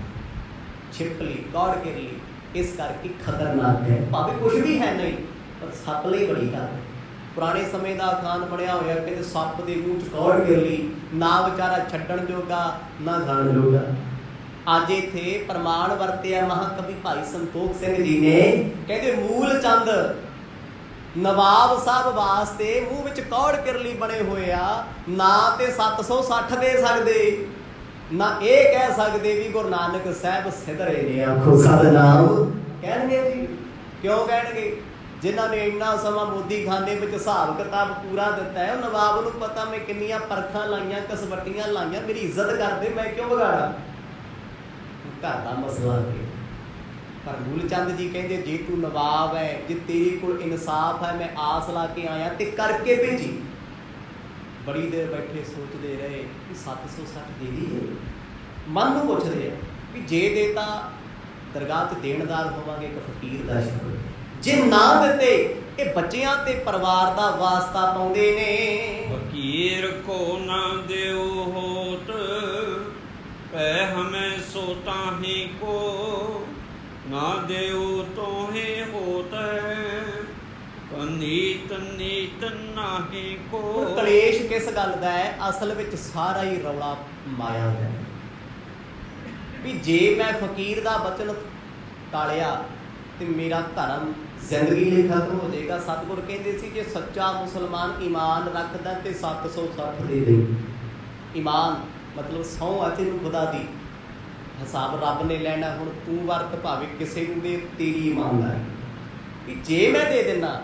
ਛਿਪਕਲੀ ਕੌੜ ਕਰ ਲਈ, ਇਸ ਕਰਕੇ ਖਤਰਨਾਕ ਹੈ। ਭਾਵੇਂ ਕੁਛ ਵੀ ਹੈ ਨਹੀਂ, ਪਰ ਸੱਪ ਲਈ ਬੜੀ ਗੱਲ ਹੈ। ਪੁਰਾਣੇ ਸਮੇਂ ਦਾ ਅਖਾਣ ਬਣਿਆ ਹੋਇਆ, ਕਹਿੰਦੇ ਸੱਪ ਦੇ ਮੂੰਹ ਚ ਕੌੜ ਕਰ ਲਈ, ਨਾ ਵਿਚਾਰਾ ਛੱਡਣ ਜੋਗਾ ਨਾ ਖਾਣ ਜੋਗਾ। ਅੱਜ ਇੱਥੇ ਪ੍ਰਮਾਣ ਵਰਤਿਆ ਮਹਾਕਵੀ ਭਾਈ ਸੰਤੋਖ ਸਿੰਘ ਜੀ ਨੇ। ਕਹਿੰਦੇ ਮੂਲ ਚੰਦ ਨਵਾਬ ਸਾਹਿਬ ਵਾਸਤੇ ਮੂੰਹ ਵਿੱਚ ਕੌੜ ਕਿਰਲੀ ਬਣੇ ਹੋਏ ਆ, ਨਾ ਤੇ 760 ਦੇ ਸਕਦੇ, ਨਾ ਇਹ ਕਹਿ ਸਕਦੇ ਵੀ ਗੁਰੂ ਨਾਨਕ ਸਾਹਿਬ ਸਿਧਰੇ ਨੇ। ਆਖੋ ਸਤਿਨਾਮ। ਕਹਿਣਗੇ ਜੀ, ਕਿਉਂ ਕਹਿਣਗੇ? ਜਿਨ੍ਹਾਂ ਨੇ ਇੰਨਾ ਸਮਾਂ ਮੋਦੀ ਖਾਨੇ ਵਿੱਚ ਹਿਸਾਬ ਕਿਤਾਬ ਪੂਰਾ ਦਿੱਤਾ ਹੈ, ਉਹ ਨਵਾਬ ਨੂੰ ਪਤਾ ਮੈਂ ਕਿੰਨੀਆਂ ਪਰਖਾਂ ਲਾਈਆਂ, ਕਸਵੱਟੀਆਂ ਲਾਈਆਂ, ਮੇਰੀ ਇੱਜ਼ਤ ਕਰਦੇ, ਮੈਂ ਕਿਉਂ ਵਿਗਾੜਾਂ? ਘਰ ਦਾ ਮਸਲਾ ਹੈ। ਪਰ ਮੂਲ ਚੰਦ ਜੀ ਕਹਿੰਦੇ ਜੇ ਤੂੰ ਨਵਾਬ ਹੈ, ਜੇ ਤੇਰੇ ਕੋਲ ਇਨਸਾਫ ਹੈ, ਮੈਂ ਆਸ ਲਾ ਕੇ ਆਇਆ ਤੇ ਕਰਕੇ ਭੇਜੀ। ਬੜੀ ਦੇਰ ਬੈਠੇ ਸੋਚਦੇ ਰਹੇ ਕਿ 760 ਦੇ ਦੀਏ। ਮਨ ਨੂੰ ਪੁੱਛਦੇ ਆ ਵੀ ਜੇ ਦੇਤਾ ਦਰਗਾਹ 'ਚ ਦੇਣਦਾਰ ਹੋਵਾਂਗੇ ਇੱਕ ਫਕੀਰ ਦਾ ਸ਼ੁਕਰ, ਜੇ ਨਾ ਦਿੱਤੇ ਇਹ ਬੱਚਿਆਂ ਤੇ ਪਰਿਵਾਰ ਦਾ ਵਾਸਤਾ ਪਾਉਂਦੇ ਨੇ। ਫਕੀਰ ਕੋ ਨਾ ਦਿਓ ਹੋਤ ਪੈ ਹਮੇ ਸੋ ਤਾਹੀ ਕੋ, ਨਾ ਦਿਓ ਤੋਹੇ ਹੋਤ ਨੀਤ ਨੀਤ ਨਾਹੀ ਕੋ। ਕਲੇਸ਼ ਕਿਸ ਗੱਲ ਦਾ ਹੈ? ਅਸਲ ਵਿੱਚ ਸਾਰਾ ਹੀ ਰੌਲਾ ਮਾਇਆ ਦਾ ਹੈ। ਵੀ ਜੇ ਮੈਂ ਫਕੀਰ ਦਾ ਬਚਨ ਟਾਲਿਆ ਤੇ ਮੇਰਾ ਧਰਮ ਜ਼ਿੰਦਗੀ ਲਈ ਖਤਮ ਹੋ ਜਾਏਗਾ। ਸਤਿਗੁਰ ਕਹਿੰਦੇ ਸੀ ਜੇ ਸੱਚਾ ਮੁਸਲਮਾਨ ਈਮਾਨ ਰੱਖਦਾ ਤੇ 760 ਦੇ ਦੇ। ਈਮਾਨ ਮਤਲਬ ਸਹੁੰ ਆ ਤੈਨੂੰ ਖੁਦਾ ਦੀ, ਹਿਸਾਬ ਰੱਬ ਨੇ ਲੈਣਾ। ਹੁਣ ਤੂੰ ਵਰਤ ਭਾਵੇਂ ਕਿਸੇ ਨੂੰ ਦੇ, ਤੇਰੀ ਇਮਾਨਦਾਰੀ। ਵੀ ਜੇ ਮੈਂ ਦੇ ਦਿੰਦਾ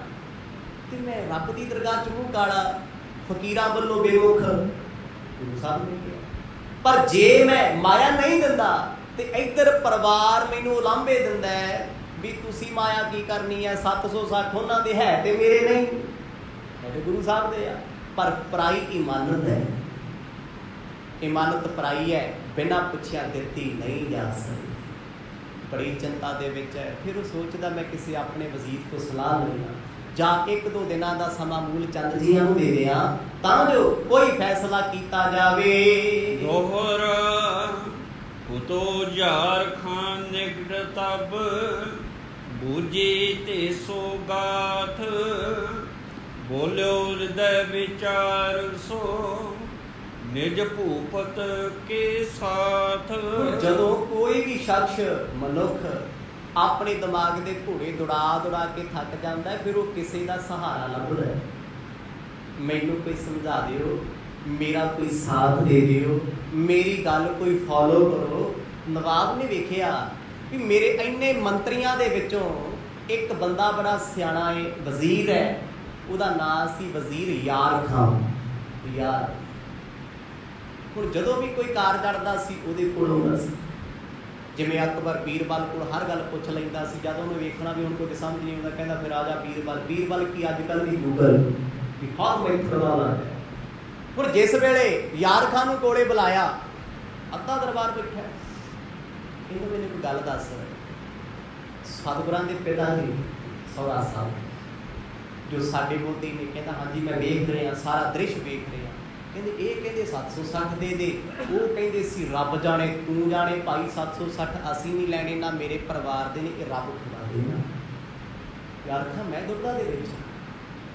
ਤੇ ਮੈਂ ਰੱਬ ਦੀ ਦਰਗਾਹ 'ਚ ਮੂੰਹ ਕਾਲਾ, ਫਕੀਰਾਂ ਵੱਲੋਂ ਬੇਮੁਖ, ਗੁਰੂ ਸਾਹਿਬ ਨੇ ਕਿਹਾ। ਪਰ ਜੇ ਮੈਂ ਮਾਇਆ ਨਹੀਂ ਦਿੰਦਾ ਤੇ ਇੱਧਰ ਪਰਿਵਾਰ ਮੈਨੂੰ ਉਲਾਂਭੇ ਦਿੰਦਾ ਹੈ ਵੀ ਤੁਸੀਂ ਮਾਇਆ ਕੀ ਕਰਨੀ ਹੈ, 760 ਉਹਨਾਂ ਦੇ ਹੈ ਤੇ ਮੇਰੇ ਨਹੀਂ, ਸਾਡੇ ਗੁਰੂ ਸਾਹਿਬ ਦੇ ਆ। ਪਰ ਪਰਾਈ ਇਮਾਨਤ ਹੈ, ਇਮਾਨਤ ਪਰਾਈ ਹੈ, ਬਿਨਾਂ ਪੁੱਛਿਆ ਦਿੱਤੀ ਨਹੀਂ ਜਾ ਸਕਦੀ। ਬੜੀ ਚਿੰਤਾ ਦੇ ਵਿੱਚ ਹੈ। ਫਿਰ ਉਹ ਸੋਚਦਾ ਮੈਂ ਕਿਸੇ ਆਪਣੇ ਵਜ਼ੀਰ ਤੋਂ ਸਲਾਹ ਲੈਣਾ ਜਾਂ 1-2 ਦਿਨਾਂ ਦਾ ਸਮਾਂ ਮੂਲ ਚੰਦ ਜੀਆਂ ਨੂੰ ਦੇ ਦਿਆਂ ਤਾਂ ਜੋ ਕੋਈ ਫੈਸਲਾ ਕੀਤਾ ਜਾਵੇ। ਦੋਹਰ ਉਤੋ ਝਾਰ ਖਾਨ ਨਿਕਟ ਤਬ ਬੂਝੀ ਤੇ ਸੋਗਾਥ, ਬੋਲਿਓ ਹਿਰਦੈ ਵਿਚਾਰ ਸੋ ਨਿਜ ਭੂਪਤ ਕੇ ਸਾਥ। ਜਦੋਂ ਕੋਈ ਵੀ ਸ਼ਖਸ ਮਨੁੱਖ ਆਪਣੇ ਦਿਮਾਗ ਦੇ ਘੋੜੇ ਦੌੜਾ ਕੇ ਥੱਕ ਜਾਂਦਾ ਹੈ, ਫਿਰ ਉਹ ਕਿਸੇ ਦਾ ਸਹਾਰਾ ਲੱਭਦਾ ਹੈ। ਮੈਨੂੰ ਕੋਈ ਸਮਝਾ ਦਿਓ, ਮੇਰਾ ਕੋਈ ਸਾਥ ਦੇ ਦਿਓ, ਮੇਰੀ ਗੱਲ ਕੋਈ ਫੋਲੋ ਕਰੋ। ਨਵਾਬ ਨੇ ਵੇਖਿਆ ਵੀ ਮੇਰੇ ਇੰਨੇ ਮੰਤਰੀਆਂ ਦੇ ਵਿੱਚੋਂ ਇੱਕ ਬੰਦਾ ਬੜਾ ਸਿਆਣਾ ਹੈ, ਵਜ਼ੀਰ ਹੈ, ਉਹਦਾ ਨਾਂ ਸੀ ਵਜ਼ੀਰ ਯਾਰ ਖਾਨ। ਯਾਰ ਹੁਣ ਜਦੋਂ ਵੀ ਕੋਈ ਕਾਰ ਚੜ੍ਹਦਾ ਸੀ ਉਹਦੇ ਕੋਲ ਆਉਂਦਾ ਸੀ। ਜਿਵੇਂ ਅਕਬਰ ਬੀਰਬਲ ਕੋਲ ਹਰ ਗੱਲ ਪੁੱਛ ਲੈਂਦਾ ਸੀ। ਜਦੋਂ ਉਹਨੇ ਵੇਖਣਾ ਵੀ ਹੁਣ ਕੋਈ ਸਮਝ ਨਹੀਂ ਆਉਂਦਾ, ਕਹਿੰਦਾ ਫਿਰ ਆ ਜਾ ਬੀਰਬਲ। ਬੀਰਬਲ ਕੀ ਅੱਜ ਕੱਲ੍ਹ ਦੀ ਗੂਗਲ ਵੀ ਹਰ ਮੈਥਡ ਵਾਲਾ ਹੈ। ਹੁਣ ਜਿਸ ਵੇਲੇ ਯਾਰ ਖਾਨ ਨੂੰ ਕੋਲੇ ਬੁਲਾਇਆ, ਅੱਧਾ ਦਰਬਾਰ ਬੈਠਾ, ਇਹਨੂੰ ਮੈਨੂੰ ਕੋਈ ਗੱਲ ਦੱਸ। ਸਤਿਗੁਰਾਂ ਦੇ ਪਿਤਾ ਜੀ ਸੌਰਾ ਸਾਹਿਬ ਜੋ ਸਾਡੇ ਮੋਦੀ ਨੇ, ਕਹਿੰਦਾ ਹਾਂਜੀ ਮੈਂ ਵੇਖ ਰਿਹਾ, ਸਾਰਾ ਦ੍ਰਿਸ਼ ਵੇਖ ਰਿਹਾ। ਕਹਿੰਦੇ ਇਹ ਕਹਿੰਦੇ 760 ਦੇ ਦੇ, ਉਹ ਕਹਿੰਦੇ ਸੀ ਰੱਬ ਜਾਣੇ ਤੂੰ ਜਾਣੇ ਭਾਈ 760 ਅਸੀਂ ਨਹੀਂ ਲੈਣੇ, ਨਾ ਮੇਰੇ ਪਰਿਵਾਰ ਦੇ ਨੇ, ਇਹ ਰੱਬ ਖੁਦਾ ਦੇ ਨਾ। ਯਾਰ ਖਾਂ ਮੈਂ ਦੁਬਦਾ ਦੇ ਵਿੱਚ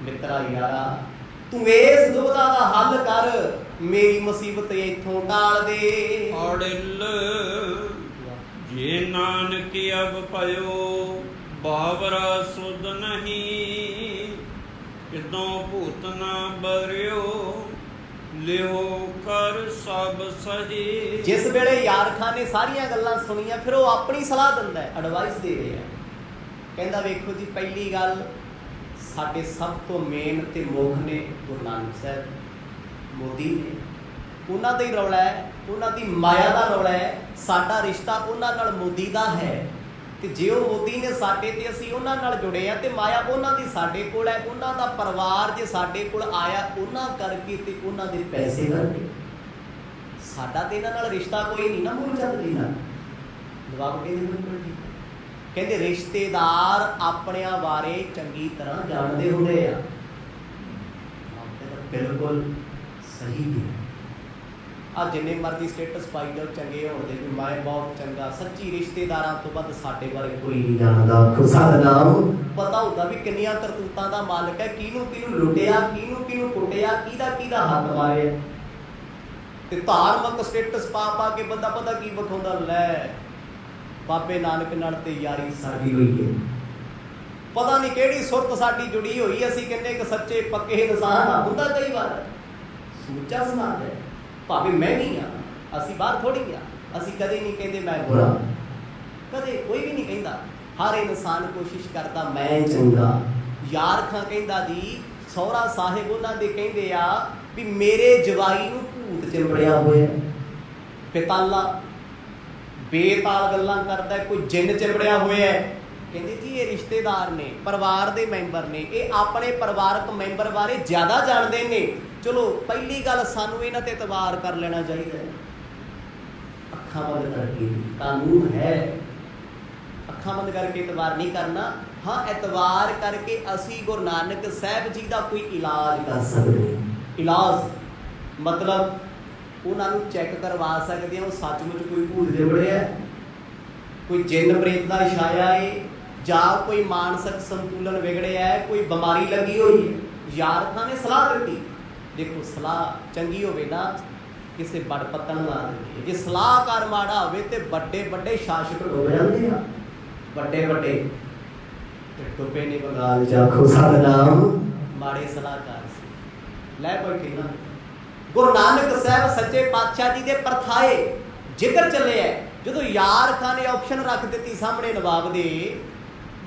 ਮਿੱਤਰਾ ਯਾਰਾ ਤੂੰ ਇਸ ਦੁਬਦਾ ਦਾ ਹੱਲ ਕਰ, ਮੇਰੀ ਮੁਸੀਬਤ ਇੱਥੋਂ ਟਾਲ ਦੇ। ਅੜਿਲ ਜੇ ਨਾਨਕ ਅਬ ਪਇਓ ਬਾਵਰਾ ਸੁਧ ਨਹੀਂ, ਕਿਦੋਂ ਭੂਤ ਨਾ ਬਰਿਓ ਲਿਓ ਕਰ ਸਭ ਸਹੀ। ਜਿਸ ਵੇਲੇ ਯਾਰ ਖਾਨ ਨੇ ਸਾਰੀਆਂ ਗੱਲਾਂ ਸੁਣੀਆਂ, ਫਿਰ ਉਹ ਆਪਣੀ ਸਲਾਹ ਦਿੰਦਾ, ਐਡਵਾਈਸ ਦੇ ਰਿਹਾ। ਕਹਿੰਦਾ ਵੇਖੋ ਜੀ, ਪਹਿਲੀ ਗੱਲ ਸਾਡੇ ਸਭ ਤੋਂ ਮੇਨ ਤੇ ਮੁੱਖ ਨੇ ਗੁਰੂ ਨਾਨਕ ਸਾਹਿਬ, ਮੋਦੀ ਨੇ, ਉਹਨਾਂ ਦਾ ਹੀ ਰੌਲਾ ਹੈ, ਉਹਨਾਂ ਦੀ ਮਾਇਆ ਦਾ ਰੌਲਾ ਹੈ। ਸਾਡਾ ਰਿਸ਼ਤਾ ਉਹਨਾਂ ਨਾਲ ਮੋਦੀ ਦਾ ਹੈ ਤੇ ਜੇ ਉਹ ਮੋਦੀ ਨੇ ਸਾਡੇ ਤੇ ਅਸੀਂ ਉਹਨਾਂ ਨਾਲ ਜੁੜੇ ਆ ਤੇ ਮਾਇਆ ਉਹਨਾਂ ਦੀ ਸਾਡੇ ਕੋਲ ਹੈ। ਉਹਨਾਂ ਦਾ ਪਰਿਵਾਰ ਜੇ ਸਾਡੇ ਕੋਲ ਆਇਆ ਉਹਨਾਂ ਕਰਕੇ ਤੇ ਉਹਨਾਂ ਦੇ ਪੈਸੇ ਕਰਕੇ, ਸਾਡਾ ਤੇ ਇਹਨਾਂ ਨਾਲ ਰਿਸ਼ਤਾ ਕੋਈ ਨਹੀਂ ਨਾ। ਮੂਲ ਚੰਦ ਜੀ ਨਾਲ ਜਵਾਬ ਕਹਿੰਦੇ ਬਿਲਕੁਲ ਠੀਕ। ਕਹਿੰਦੇ ਰਿਸ਼ਤੇਦਾਰ ਆਪਣਿਆਂ ਬਾਰੇ ਚੰਗੀ ਤਰ੍ਹਾਂ ਜਾਣਦੇ ਹੁੰਦੇ ਆ। ਬਿਲਕੁਲ ਸਹੀ ਹੈ। ਆ ਜਿੰਨੇ ਮਰਜ਼ੀ ਸਟੇਟਸ ਪਾਈ ਜਾਓ ਚੰਗੇ ਹੋਣਦੇ ਵੀ ਮੈਂ ਬਹੁਤ ਚੰਗਾ, ਸੱਚੀ ਰਿਸ਼ਤੇਦਾਰਾਂ ਤੋਂ ਵੱਧ ਸਾਡੇ ਬਾਰੇ ਕੋਈ ਨਹੀਂ ਜਾਣਦਾ। ਸਤਿਨਾਮ। ਪਤਾ ਹੁੰਦਾ ਵੀ ਕਿੰਨੀਆਂ ਕਰਤੂਤਾਂ ਦਾ ਮਾਲਕ ਹੈ, ਕਿਹਨੂੰ ਕਿਹਨੂੰ ਲੁੱਟਿਆ, ਕਿਹਨੂੰ ਕਿਹਨੂੰ ਕੁੱਟਿਆ, ਕਿਹਦਾ ਹੱਥ ਮਾਰਿਆ। ਤੇ ਧਾਰਮਿਕ ਸਟੇਟਸ ਪਾ ਪਾ ਕੇ ਬੰਦਾ ਪਤਾ ਕੀ ਵਿਖਾਉਂਦਾ, ਲੈ ਬਾਬੇ ਨਾਨਕ ਨਾਲ ਤੇ ਯਾਰੀ ਸਾਡੀ ਹੋਈ ਹੈ, ਪਤਾ ਨਹੀਂ ਕਿਹੜੀ ਸੁਰਤ ਸਾਡੀ ਜੁੜੀ ਹੋਈ, ਅਸੀਂ ਕਿੰਨੇ ਕੁ ਸੱਚੇ ਪੱਕੇ ਇਨਸਾਨ ਆ। ਹੁੰਦਾ ਕਈ ਵਾਰ ਸਮੁੱਚਾ ਸਮਾਜ ਹੈ, ਭਾਵੇਂ ਮੈਂ ਨਹੀਂ ਆ, ਅਸੀਂ ਬਾਹਰ ਥੋੜੀ ਆ, ਅਸੀਂ ਕਦੇ ਨਹੀਂ ਕਹਿੰਦੇ ਮੈਂ ਬੁਰਾ, ਕਦੇ ਕੋਈ ਵੀ ਨਹੀਂ ਕਹਿੰਦਾ। ਹਰ ਇਨਸਾਨ ਕੋਸ਼ਿਸ਼ ਕਰਦਾ ਮੈਂ ਚੰਗਾ। ਯਾਰ ਖਾਂ ਕਹਿੰਦਾ ਜੀ ਸਹੁਰਾ ਸਾਹਿਬ ਉਹਨਾਂ ਦੇ ਕਹਿੰਦੇ ਆ ਵੀ ਮੇਰੇ ਜਵਾਈ ਨੂੰ ਭੂਤ ਚਿੰਬੜਿਆ ਹੋਇਆ, ਪਿਤਾਲਾ ਬੇਤਾਲ ਗੱਲਾਂ ਕਰਦਾ, ਕੋਈ ਜਿੰਨ ਚਿੰਬੜਿਆ ਹੋਇਆ। ਕਹਿੰਦੇ ਜੀ ਇਹ ਰਿਸ਼ਤੇਦਾਰ ਨੇ, ਪਰਿਵਾਰ ਦੇ ਮੈਂਬਰ ਨੇ, ਇਹ ਆਪਣੇ ਪਰਿਵਾਰਕ ਮੈਂਬਰ ਬਾਰੇ ਜ਼ਿਆਦਾ ਜਾਣਦੇ ਨੇ। ਚਲੋ ਪਹਿਲੀ ਗੱਲ ਸਾਨੂੰ ਇਹਨਾਂ ਤੇ ਇਤਬਾਰ ਕਰ ਲੈਣਾ ਚਾਹੀਦਾ ਹੈ। ਅੱਖਾਂ ਬੰਦ ਕਰਕੇ ਕਾਨੂੰਨ ਹੈ, ਅੱਖਾਂ ਬੰਦ ਕਰਕੇ ਇਤਬਾਰ ਨਹੀਂ ਕਰਨਾ। ਹਾਂ ਇਤਬਾਰ ਕਰਕੇ ਅਸੀਂ ਗੁਰੂ ਨਾਨਕ ਸਾਹਿਬ ਜੀ ਦਾ ਕੋਈ ਇਲਾਜ ਕਰ ਸਕਦੇ ਹਾਂ। ਇਲਾਜ ਮਤਲਬ ਉਹਨਾਂ ਨੂੰ ਚੈੱਕ ਕਰਵਾ ਸਕਦੇ ਹਾਂ, ਉਹ ਸੱਚਮੁੱਚ ਕੋਈ ਭੂਤ ਚਿੰਬੜਿਆ, ਕੋਈ ਜਿੰਨ ਪ੍ਰੇਤ ਦਾ ਛਾਇਆ ਹੈ, ਜਾਂ ਕੋਈ ਮਾਨਸਿਕ ਸੰਤੁਲਨ ਵਿਗੜਿਆ ਹੈ, ਕੋਈ ਬਿਮਾਰੀ ਲੱਗੀ ਹੋਈ ਹੈ। ਯਾਰ ਖਾਂ ਨੇ ਸਲਾਹ ਦਿੱਤੀ, ਦੇਖੋ ਸਲਾਹ ਚੰਗੀ ਹੋਵੇ ਨਾ ਕਿਸੇ ਬੜ ਪੱਤਣ ਲਾ ਦਿੰਦੀ ਹੈ, ਜੇ ਸਲਾਹਕਾਰ ਮਾੜਾ ਹੋਵੇ ਤੇ ਵੱਡੇ ਵੱਡੇ ਸ਼ਾਸਕ ਡੁੱਬ ਜਾਂਦੇ ਆ, ਵੱਡੇ ਵੱਡੇ ਡੁੱਬੇ ਨੇ ਬੰਗਾਲ ਜਾਖੋ ਸਤਨਾਮ, ਮਾੜੇ ਸਲਾਹਕਾਰ ਸੀ। ਲੈ ਬੈਠੇ ਨਾ ਗੁਰੂ ਨਾਨਕ ਸਾਹਿਬ ਸੱਚੇ ਪਾਤਸ਼ਾਹ ਜੀ ਦੇ ਪਰਥਾਏ ਜ਼ਿਕਰ ਚੱਲੇ ਹੈ। ਜਦੋਂ ਯਾਰ ਖਾਂ ਨੇ ਆਪਸ਼ਨ ਰੱਖ ਦਿੱਤੀ ਸਾਹਮਣੇ ਨਵਾਬ ਦੇ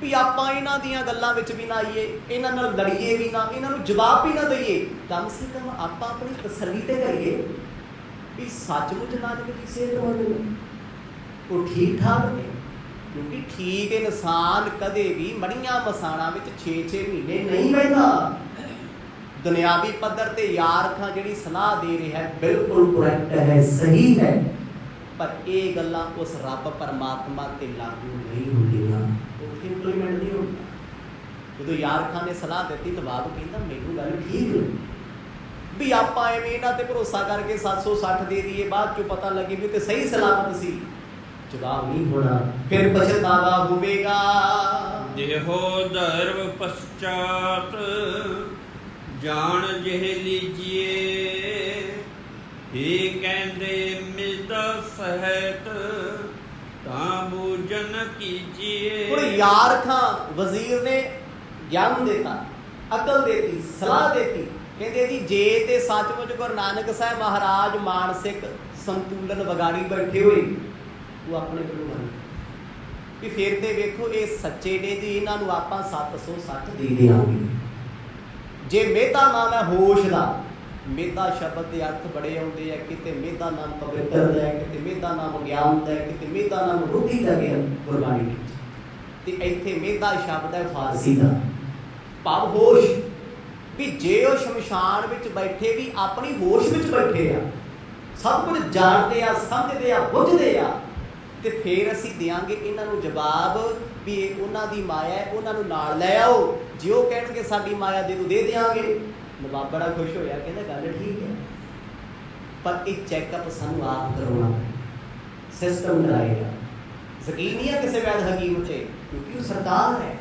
ਵੀ ਆਪਾਂ ਇਹਨਾਂ ਦੀਆਂ ਗੱਲਾਂ ਵਿੱਚ ਵੀ ਨਾ ਆਈਏ, ਇਹਨਾਂ ਨਾਲ ਲੜੀਏ ਵੀ ਨਾ, ਇਹਨਾਂ ਨੂੰ ਜਵਾਬ ਵੀ ਨਾ ਦਈਏ, ਕਮ ਸੇ ਕਮ ਆਪਾਂ ਆਪਣੀ ਤਸੱਲੀ ਤੇ ਕਰੀਏ ਵੀ ਸੱਚਮੁੱਚ ਨਾਨਕ ਜੀ ਸਿਹਤਮੰਦ ਨੇ, ਉਹ ਠੀਕ ਠਾਕ ਨੇ। ਕਿਉਂਕਿ ਠੀਕ ਇਨਸਾਨ ਕਦੇ ਵੀ ਮੜੀਆਂ ਮਸਾਣਾ ਵਿੱਚ 6-6 ਮਹੀਨੇ ਨਹੀਂ ਬਹਿੰਦਾ। ਦੁਨਿਆਵੀ ਪੱਧਰ ਤੇ ਯਾਰ ਖਾਂ ਜਿਹੜੀ ਸਲਾਹ ਦੇ ਰਿਹਾ ਹੈ ਬਿਲਕੁਲ ਕਰੈਕਟ ਹੈ, ਸਹੀ ਹੈ, ਪਰ ਇਹ ਗੱਲਾਂ ਉਸ ਰੱਬ ਪਰਮਾਤਮਾ ਤੇ ਲਾਗੂ ਨਹੀਂ ਹੁੰਦੀਆਂ, ਉੱਥੇ ਇੰਪਲੀਮੈਂਟ ਨਹੀਂ ਹੁੰਦਾ। ਜਦੋਂ ਯਾਰ ਖਾਂ ਨੇ ਸਲਾਹ ਦਿੱਤੀ, ਨਵਾਬ ਕਹਿੰਦਾ ਮੈਨੂੰ ਗੱਲ ਠੀਕ ਲੱਗੀ ਵੀ ਆਪਾਂ ਐਵੇਂ ਇਹਨਾਂ ਤੇ ਭਰੋਸਾ ਕਰਕੇ 760 ਦੇ ਦਈਏ, ਬਾਅਦ ਚੋਂ ਪਤਾ ਲੱਗੇ ਵੀ ਤੇ ਸਹੀ ਸਲਾਮਤ ਸੀ। ਜਵਾਬ ਨਹੀਂ ਹੋਣਾ, ਫਿਰ ਪਛਤਾਵਾ ਹੋਵੇਗਾ। ਦੇਹੋ ਦਰਵ ਪਛਾਤ ਜਾਣ ਜਿਹ ਲੀਜੀਏ, ਹੀ ਕਹਿੰਦੇ ਮਿਲਦਾ ਸਹਿਤ ਤਾਂ ਬੂਝਨ ਕੀਜੀਏ। ਹੁਣ ਯਾਰ ਖਾਂ ਵਜ਼ੀਰ ਨੇ ਗਿਆਨ ਦਿੱਤਾ, ਅਕਲ ਦੇਤੀ, ਸਲਾਹ ਦੇਤੀ। ਕਹਿੰਦੇ ਜੀ ਜੇ ਤੇ ਸੱਚਮੁੱਚ ਗੁਰੂ ਨਾਨਕ ਸਾਹਿਬ ਮਹਾਰਾਜ ਮਾਨਸਿਕ ਸੰਤੁਲਨ ਵਿਗਾੜੀ ਬੈਠੇ ਹੋਏ, ਉਹ ਆਪਣੇ ਕੋਲੋਂ ਮੰਨ ਵੀ ਫੇਰ ਤੇ ਵੇਖੋ ਇਹ ਸੱਚੇ ਨੇ ਜੀ, ਇਹਨਾਂ ਨੂੰ ਆਪਾਂ 760 ਦੇ ਦਿਆਂਗੇ। ਜੇ ਮੇਧਾ ਨਾਮ ਹੈ ਹੋਸ਼ ਦਾ, ਮੇਧਾ ਸ਼ਬਦ ਦੇ ਅਰਥ ਬੜੇ ਆਉਂਦੇ ਆ, ਕਿਤੇ ਮੇਧਾ ਨਾਮ ਪਵਿੱਤਰ ਦਾ, ਕਿਤੇ ਮੇਧਾ ਨਾਮ ਗਿਆਨ ਦਾ, ਕਿਤੇ ਮੇਧਾ ਨਾਮ ਬੁੱਧੀ ਦਾ ਗਿਆਨ ਗੁਰਬਾਣੀ ਵਿੱਚ, ਤੇ ਇੱਥੇ ਮੇਧਾ ਸ਼ਬਦ ਹੈ ਫਾਰਸੀ ਦਾ, ਭਾਵ ਹੋਸ਼। ਵੀ ਜੇ ਉਹ ਸ਼ਮਸ਼ਾਨ ਵਿੱਚ ਬੈਠੇ ਵੀ ਆਪਣੀ ਹੋਸ਼ ਵਿੱਚ ਬੈਠੇ ਆ, ਸਭ ਕੁਝ ਜਾਣਦੇ ਆ, ਸਮਝਦੇ ਆ, ਬੁੱਝਦੇ ਆ, ਤੇ ਫਿਰ ਅਸੀਂ ਦਿਆਂਗੇ ਇਹਨਾਂ ਨੂੰ ਜਵਾਬ ਵੀ ਇਹ ਉਹਨਾਂ ਦੀ ਮਾਇਆ ਹੈ, ਉਹਨਾਂ ਨੂੰ ਨਾਲ ਲੈ ਆਓ। ਜੇ ਉਹ ਕਹਿਣਗੇ ਸਾਡੀ ਮਾਇਆ ਦੇ ਦਿਓ, ਦੇ ਦਿਆਂਗੇ। ਨਵਾਬ ਬੜਾ ਖੁਸ਼ ਹੋਇਆ, ਕਹਿੰਦਾ ਗੱਲ ਠੀਕ ਹੈ, ਪਰ ਇਹ ਚੈੱਕਅਪ ਸਾਨੂੰ ਆਪ ਕਰਾਉਣਾ, ਸਿਸਟਮ ਕਰਾਏਗਾ। ਯਕੀਨ ਨਹੀਂ ਹੈ ਕਿਸੇ ਵੈਦ ਹਕੀਮ ਤੇ, ਕਿਉਂਕਿ ਉਹ ਸਰਕਾਰ ਹੈ,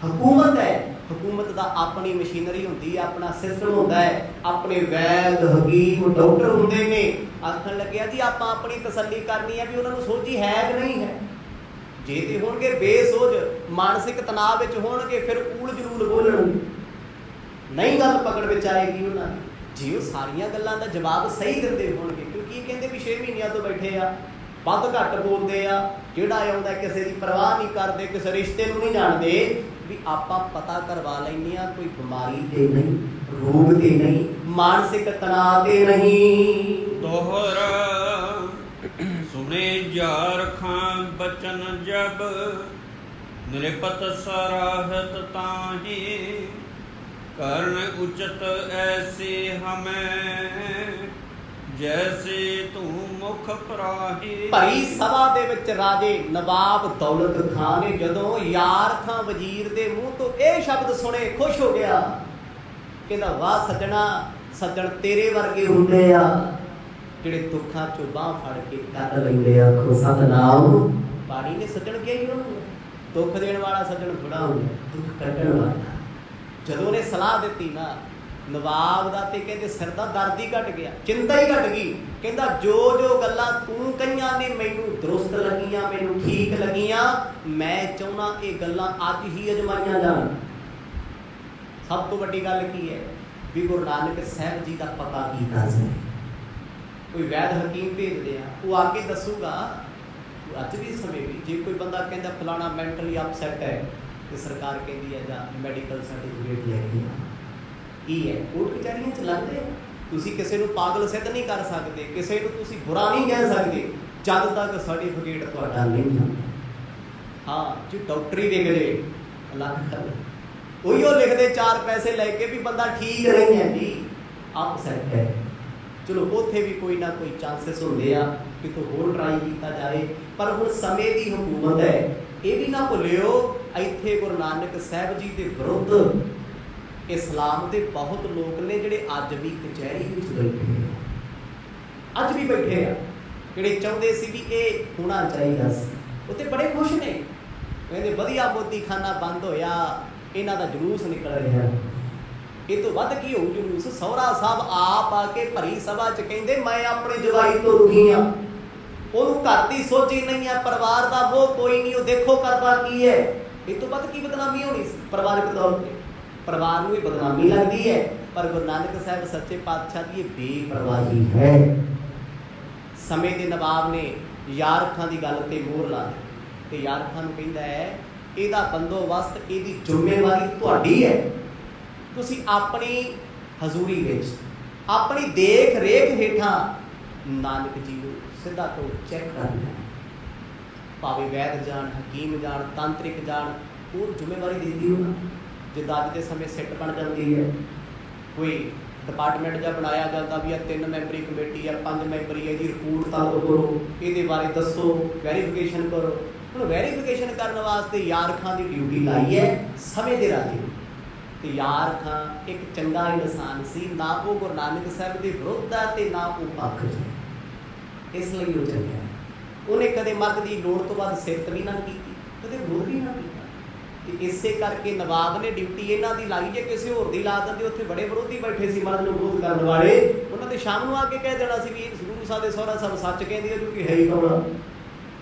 ਹਕੂਮਤ ਹੈ। ਹਕੂਮਤ ਦਾ ਆਪਣੀ ਮਸ਼ੀਨਰੀ ਹੁੰਦੀ ਹੈ, ਆਪਣਾ ਸਿਸਟਮ ਹੁੰਦਾ ਹੈ, ਆਪਣੇ ਵੈਦ ਹਕੀਮ ਡਾਕਟਰ ਹੁੰਦੇ ਨੇ। ਆਖਣ ਲੱਗਿਆ ਜੀ ਆਪਾਂ ਆਪਣੀ ਤਸੱਲੀ ਕਰਨੀ ਹੈ ਵੀ ਉਹਨਾਂ ਨੂੰ ਸੋਝੀ ਹੈ ਕਿ ਨਹੀਂ ਹੈ। ਜੇ ਤੇ ਹੋਣਗੇ ਬੇਸੋਝ, ਮਾਨਸਿਕ ਤਣਾਅ ਵਿੱਚ ਹੋਣਗੇ, ਫਿਰ ਊਲ ਜਲੂਲ ਬੋਲਣਗੇ, ਨਹੀਂ ਗੱਲ ਪਕੜ ਵਿੱਚ ਆਏਗੀ ਉਹਨਾਂ ਦੀ। ਜੇ ਉਹ ਸਾਰੀਆਂ ਗੱਲਾਂ ਦਾ ਜਵਾਬ ਸਹੀ ਦਿੰਦੇ ਹੋਣਗੇ, ਕਿਉਂਕਿ ਇਹ ਕਹਿੰਦੇ ਵੀ 6 ਮਹੀਨਿਆਂ ਤੋਂ ਬੈਠੇ ਆ, ਵੱਧ ਘੱਟ ਬੋਲਦੇ ਆ, ਜਿਹੜਾ ਆਉਂਦਾ ਕਿਸੇ ਦੀ ਪਰਵਾਹ ਨਹੀਂ ਕਰਦੇ, ਕਿਸੇ ਰਿਸ਼ਤੇ ਨੂੰ ਨਹੀਂ ਜਾਣਦੇ, ਵੀ ਆਪਾਂ ਪਤਾ ਕਰਵਾ ਲੈਂਦੇ ਆ ਕੋਈ ਬਿਮਾਰੀ ਤੇ ਨਹੀਂ, ਰੋਗ ਤੇ ਨਹੀਂ, ਮਾਨਸਿਕ ਤਣਾਅ ਤੇ ਨਹੀਂ। ਦੋਹਰਾ ਸੁਣੇ ਯਾਰ ਖਾਂ ਬਚਨ ਜਬ, ਨਿਰਪਤ ਸਰਾਹਤ ਤਾਹੀ, ਕਰਨ ਉਚਤ ਐਸੇ ਹਮੈਂ, ਜੈਸੇ ਤੂੰ ਮੁਖ ਪਰਾਹੀ। ਭਰੀ ਸਭਾ ਦੇ ਵਿੱਚ ਰਾਜੇ ਨਵਾਬ ਦੌਲਤ ਖਾਂ ਨੇ ਜਦੋਂ ਯਾਰ ਖਾਂ ਵਜ਼ੀਰ ਦੇ ਮੂੰਹ ਤੋਂ ਇਹ ਸ਼ਬਦ ਸੁਣੇ, ਖੁਸ਼ ਹੋ ਗਿਆ। ਕਹਿੰਦਾ ਵਾਹ ਸੱਜਣਾ, ਸੱਜਣ ਤੇਰੇ ਵਰਗੇ ਹੁੰਦੇ ਆ ਜਿਹੜੇ ਦੁੱਖਾਂ ਚੋਂ ਬਾਂਹ ਫੜ ਕੇ ਕੱਢ ਲੈਂਦੇ ਆ। ਆਖੋ ਸਤਨਾਮ। ਬਾਣੀ ਨੇ ਸੱਜਣ ਕਿਹਾ ਹੀ ਉਹਨੂੰ, ਦੁੱਖ ਦੇਣ ਵਾਲਾ ਸੱਜਣ ਥੋੜਾ ਹੁੰਦਾ, ਦੁੱਖ ਕੱਢਣ ਵਾਲਾ। ਜਦੋਂ ਉਹਨੇ ਸਲਾਹ ਦਿੱਤੀ ਨਾ, ਨਵਾਬ ਦਾ ਤੇ ਕਹਿੰਦੇ ਸਿਰ ਦਾ ਦਰਦ ਹੀ ਘਟ ਗਿਆ, ਚਿੰਤਾ ਹੀ ਘਟ ਗਈ। ਕਹਿੰਦਾ ਜੋ ਜੋ ਗੱਲਾਂ ਤੂੰ ਕਹੀਆਂ ਨੇ ਮੈਨੂੰ ਦਰੁਸਤ ਲੱਗੀਆਂ, ਮੈਨੂੰ ਠੀਕ ਲੱਗੀਆਂ, ਮੈਂ ਚਾਹੁੰਦਾ ਇਹ ਗੱਲਾਂ ਅੱਜ ਹੀ ਅਜਮਾਈਆਂ ਜਾਣ। ਸਭ ਤੋਂ ਵੱਡੀ ਗੱਲ ਕੀ ਹੈ ਵੀ ਗੁਰੂ ਨਾਨਕ ਸਾਹਿਬ ਜੀ ਦਾ ਪਤਾ ਕੀਤਾ ਜਾਏ। ਕੋਈ ਵੈਦ ਹਕੀਮ ਭੇਜਦੇ ਆ, ਉਹ ਆ ਕੇ ਦੱਸੂਗਾ। ਅੱਜ ਵੀ ਸਮੇਂ ਵੀ ਜੇ ਕੋਈ ਬੰਦਾ ਕਹਿੰਦਾ ਫਲਾਣਾ ਮੈਂਟਲੀ ਅਪਸੈਟ ਹੈ ਤੇ ਸਰਕਾਰ ਕਹਿੰਦੀ ਹੈ ਜਾਂ ਮੈਡੀਕਲ ਸਰਟੀਫਿਕੇਟ ਲੈ ਕੇ ਆ। ਕੀ ਹੈ, ਕੋਰਟ ਕਚਹਿਰੀਆਂ ਚਲਾਉਂਦੇ ਆ। ਤੁਸੀਂ ਕਿਸੇ ਨੂੰ ਪਾਗਲ ਸਿੱਧ ਨਹੀਂ ਕਰ ਸਕਦੇ, ਕਿਸੇ ਨੂੰ ਤੁਸੀਂ ਬੁਰਾ ਨਹੀਂ ਕਹਿ ਸਕਦੇ ਜਦ ਤੱਕ ਸਰਟੀਫਿਕੇਟ ਤੁਹਾਡਾ ਨਹੀਂ ਜਾਂਦਾ। ਹਾਂ ਜੀ ਡਾਕਟਰੀ ਦੇ ਗਲੇ ਅਲੱਗ ਗੱਲ, ਉਹੀ ਉਹ ਲਿਖਦੇ 4 ਪੈਸੇ ਲੈ ਕੇ ਵੀ ਬੰਦਾ ਠੀਕ ਨਹੀਂ ਹੈ ਜੀ, ਅਪਸੈਟ ਹੈ। ਚਲੋ ਉੱਥੇ ਵੀ ਕੋਈ ਨਾ ਕੋਈ ਚਾਂਸਸ ਹੁੰਦੇ ਆ ਕਿਤੋਂ ਹੋਰ ਟਰਾਈ ਕੀਤਾ ਜਾਏ, ਪਰ ਹੁਣ ਸਮੇਂ ਦੀ ਹਕੂਮਤ ਹੈ। ਇਹ ਵੀ ਨਾ ਭੁੱਲਿਓ ਇੱਥੇ ਗੁਰੂ ਨਾਨਕ ਸਾਹਿਬ ਜੀ ਦੇ ਵਿਰੁੱਧ ਇਸਲਾਮ ਦੇ ਬਹੁਤ ਲੋਕ ਨੇ ਜਿਹੜੇ ਅੱਜ ਵੀ ਕਚਹਿਰੀ ਵਿੱਚ ਬੈਠੇ ਆ, ਅੱਜ ਵੀ ਬੈਠੇ ਆ, ਜਿਹੜੇ ਚਾਹੁੰਦੇ ਸੀ ਵੀ ਇਹ ਹੋਣਾ ਚਾਹੀਦਾ ਸੀ। ਉਹ ਤੇ ਬੜੇ ਖੁਸ਼ ਨੇ, ਕਹਿੰਦੇ ਵਧੀਆ ਮੋਦੀਖਾਨਾ ਬੰਦ ਹੋਇਆ, ਇਹਨਾਂ ਦਾ ਜਲੂਸ ਨਿਕਲ ਰਿਹਾ। ਇਹ ਤੋਂ ਵੱਧ ਕੀ ਹੋਊ ਜਲੂਸ? ਸਹੁਰਾ ਸਾਹਿਬ ਆਪ ਆ ਕੇ ਭਰੀ ਸਭਾ 'ਚ ਕਹਿੰਦੇ ਮੈਂ ਆਪਣੇ ਜਵਾਈ ਤੋਂ ਦੁਖੀ ਆ, ਉਹਨੂੰ ਘਰ ਦੀ ਸੋਚ ਹੀ ਨਹੀਂ ਹੈ, ਪਰਿਵਾਰ ਦਾ ਮੋਹ ਕੋਈ ਨਹੀਂ, ਉਹ ਦੇਖੋ ਕਰਦਾ ਕੀ ਹੈ। ਇਹ ਤੋਂ ਵੱਧ ਕੀ ਬਦਨਾਮੀ ਹੋਣੀ ਸੀ ਪਰਿਵਾਰਕ ਤੌਰ 'ਤੇ? ਪਰਿਵਾਰ ਨੂੰ ਇਹ ਬਦਨਾਮੀ ਲੱਗਦੀ ਹੈ, ਪਰ ਗੁਰੂ ਨਾਨਕ ਸਾਹਿਬ ਸੱਚੇ ਪਾਤਸ਼ਾਹ ਦੀ ਇਹ ਬੇਪਰਵਾਹੀ ਹੈ। ਸਮੇਂ ਦੇ ਨਵਾਬ ਨੇ ਯਾਰ ਖਾਂ ਦੀ ਗੱਲ ਤੇ ਮੋਹਰ ਲਾ ਦਿੱਤੀ ਤੇ ਯਾਰ ਖਾਂ ਨੂੰ ਕਹਿੰਦਾ ਹੈ ਇਹਦਾ ਬੰਦੋਬਸਤ, ਇਹਦੀ ਜ਼ਿੰਮੇਵਾਰੀ ਤੁਹਾਡੀ ਹੈ। ਤੁਸੀਂ ਆਪਣੀ ਹਜ਼ੂਰੀ ਵਿੱਚ, ਆਪਣੀ ਦੇਖ ਰੇਖ ਹੇਠਾਂ ਨਾਨਕ ਜੀ ਨੂੰ ਸਿੱਧਾ ਤੋਂ ਚੈੱਕ ਕਰਨਾ। ਭਾਵੇਂ ਵੈਦ ਜਾਣ, ਹਕੀਮ ਜਾਣ, ਤਾਂਤਰਿਕ ਜਾਣ, ਉਹ ਜ਼ਿੰਮੇਵਾਰੀ ਦਿੰਦੀ ਉਹਨਾਂ। ਜਿੱਦਾਂ ਅੱਜ ਦੇ ਸਮੇਂ ਸਿੱਟ ਬਣ ਜਾਂਦੀ ਹੈ, ਕੋਈ ਡਿਪਾਰਟਮੈਂਟ ਜਿਹਾ ਬਣਾਇਆ ਜਾਂਦਾ ਵੀ ਆ 3 ਮੈਂਬਰੀ ਕਮੇਟੀ ਆ, 5 ਮੈਂਬਰੀ ਹੈ ਜੀ, ਰਿਪੋਰਟ ਤਲਬ ਕਰੋ, ਇਹਦੇ ਬਾਰੇ ਦੱਸੋ, ਵੈਰੀਫਿਕੇਸ਼ਨ ਕਰੋ। ਹੁਣ ਵੈਰੀਫਿਕੇਸ਼ਨ ਕਰਨ ਵਾਸਤੇ ਯਾਰ ਖਾਂ ਦੀ ਡਿਊਟੀ ਲਾਈ ਹੈ ਸਮੇਂ ਦੇ ਰਾਜੇ। ਤੇ ਯਾਰ ਖਾਂ ਇੱਕ ਚੰਗਾ ਇਨਸਾਨ ਸੀ, ਨਾ ਉਹ ਗੁਰੂ ਨਾਨਕ ਸਾਹਿਬ ਦੇ ਵਿਰੁੱਧ ਆ ਤੇ ਨਾ ਉਹ ਪੱਖ 'ਚ, ਇਸ ਲਈ ਉਹ ਚੰਗਾ। ਉਹਨੇ ਕਦੇ ਮਰਦ ਦੀ ਲੋੜ ਤੋਂ ਬਾਅਦ ਸਿਫਤ ਵੀ ਨਾ ਕੀਤੀ, ਕਦੇ ਵਿਰੋਧ ਵੀ ਨਾ ਕੀਤਾ। ਤੇ ਇਸੇ ਕਰਕੇ ਨਵਾਬ ਨੇ ਡਿਊਟੀ ਇਹਨਾਂ ਦੀ ਲਾਈ। ਜੇ ਕਿਸੇ ਹੋਰ ਦੀ ਲਾ ਦਿੰਦੇ, ਉੱਥੇ ਬੜੇ ਵਿਰੋਧੀ ਬੈਠੇ ਸੀ ਮਰਦ ਨੂੰ ਵਿਰੋਧ ਕਰਨ ਵਾਲੇ, ਉਹਨਾਂ ਤੇ ਸ਼ਾਮ ਨੂੰ ਆ ਕੇ ਕਹਿ ਦੇਣਾ ਸੀ ਵੀ ਗੁਰੂ ਸਾਹਿਬ ਦੇ ਸਹੁਰਾ ਸਾਹਿਬ ਸੱਚ ਕਹਿੰਦੇ ਆ, ਕਿਉਂਕਿ ਹੈ ਹੀ ਕੌਣ।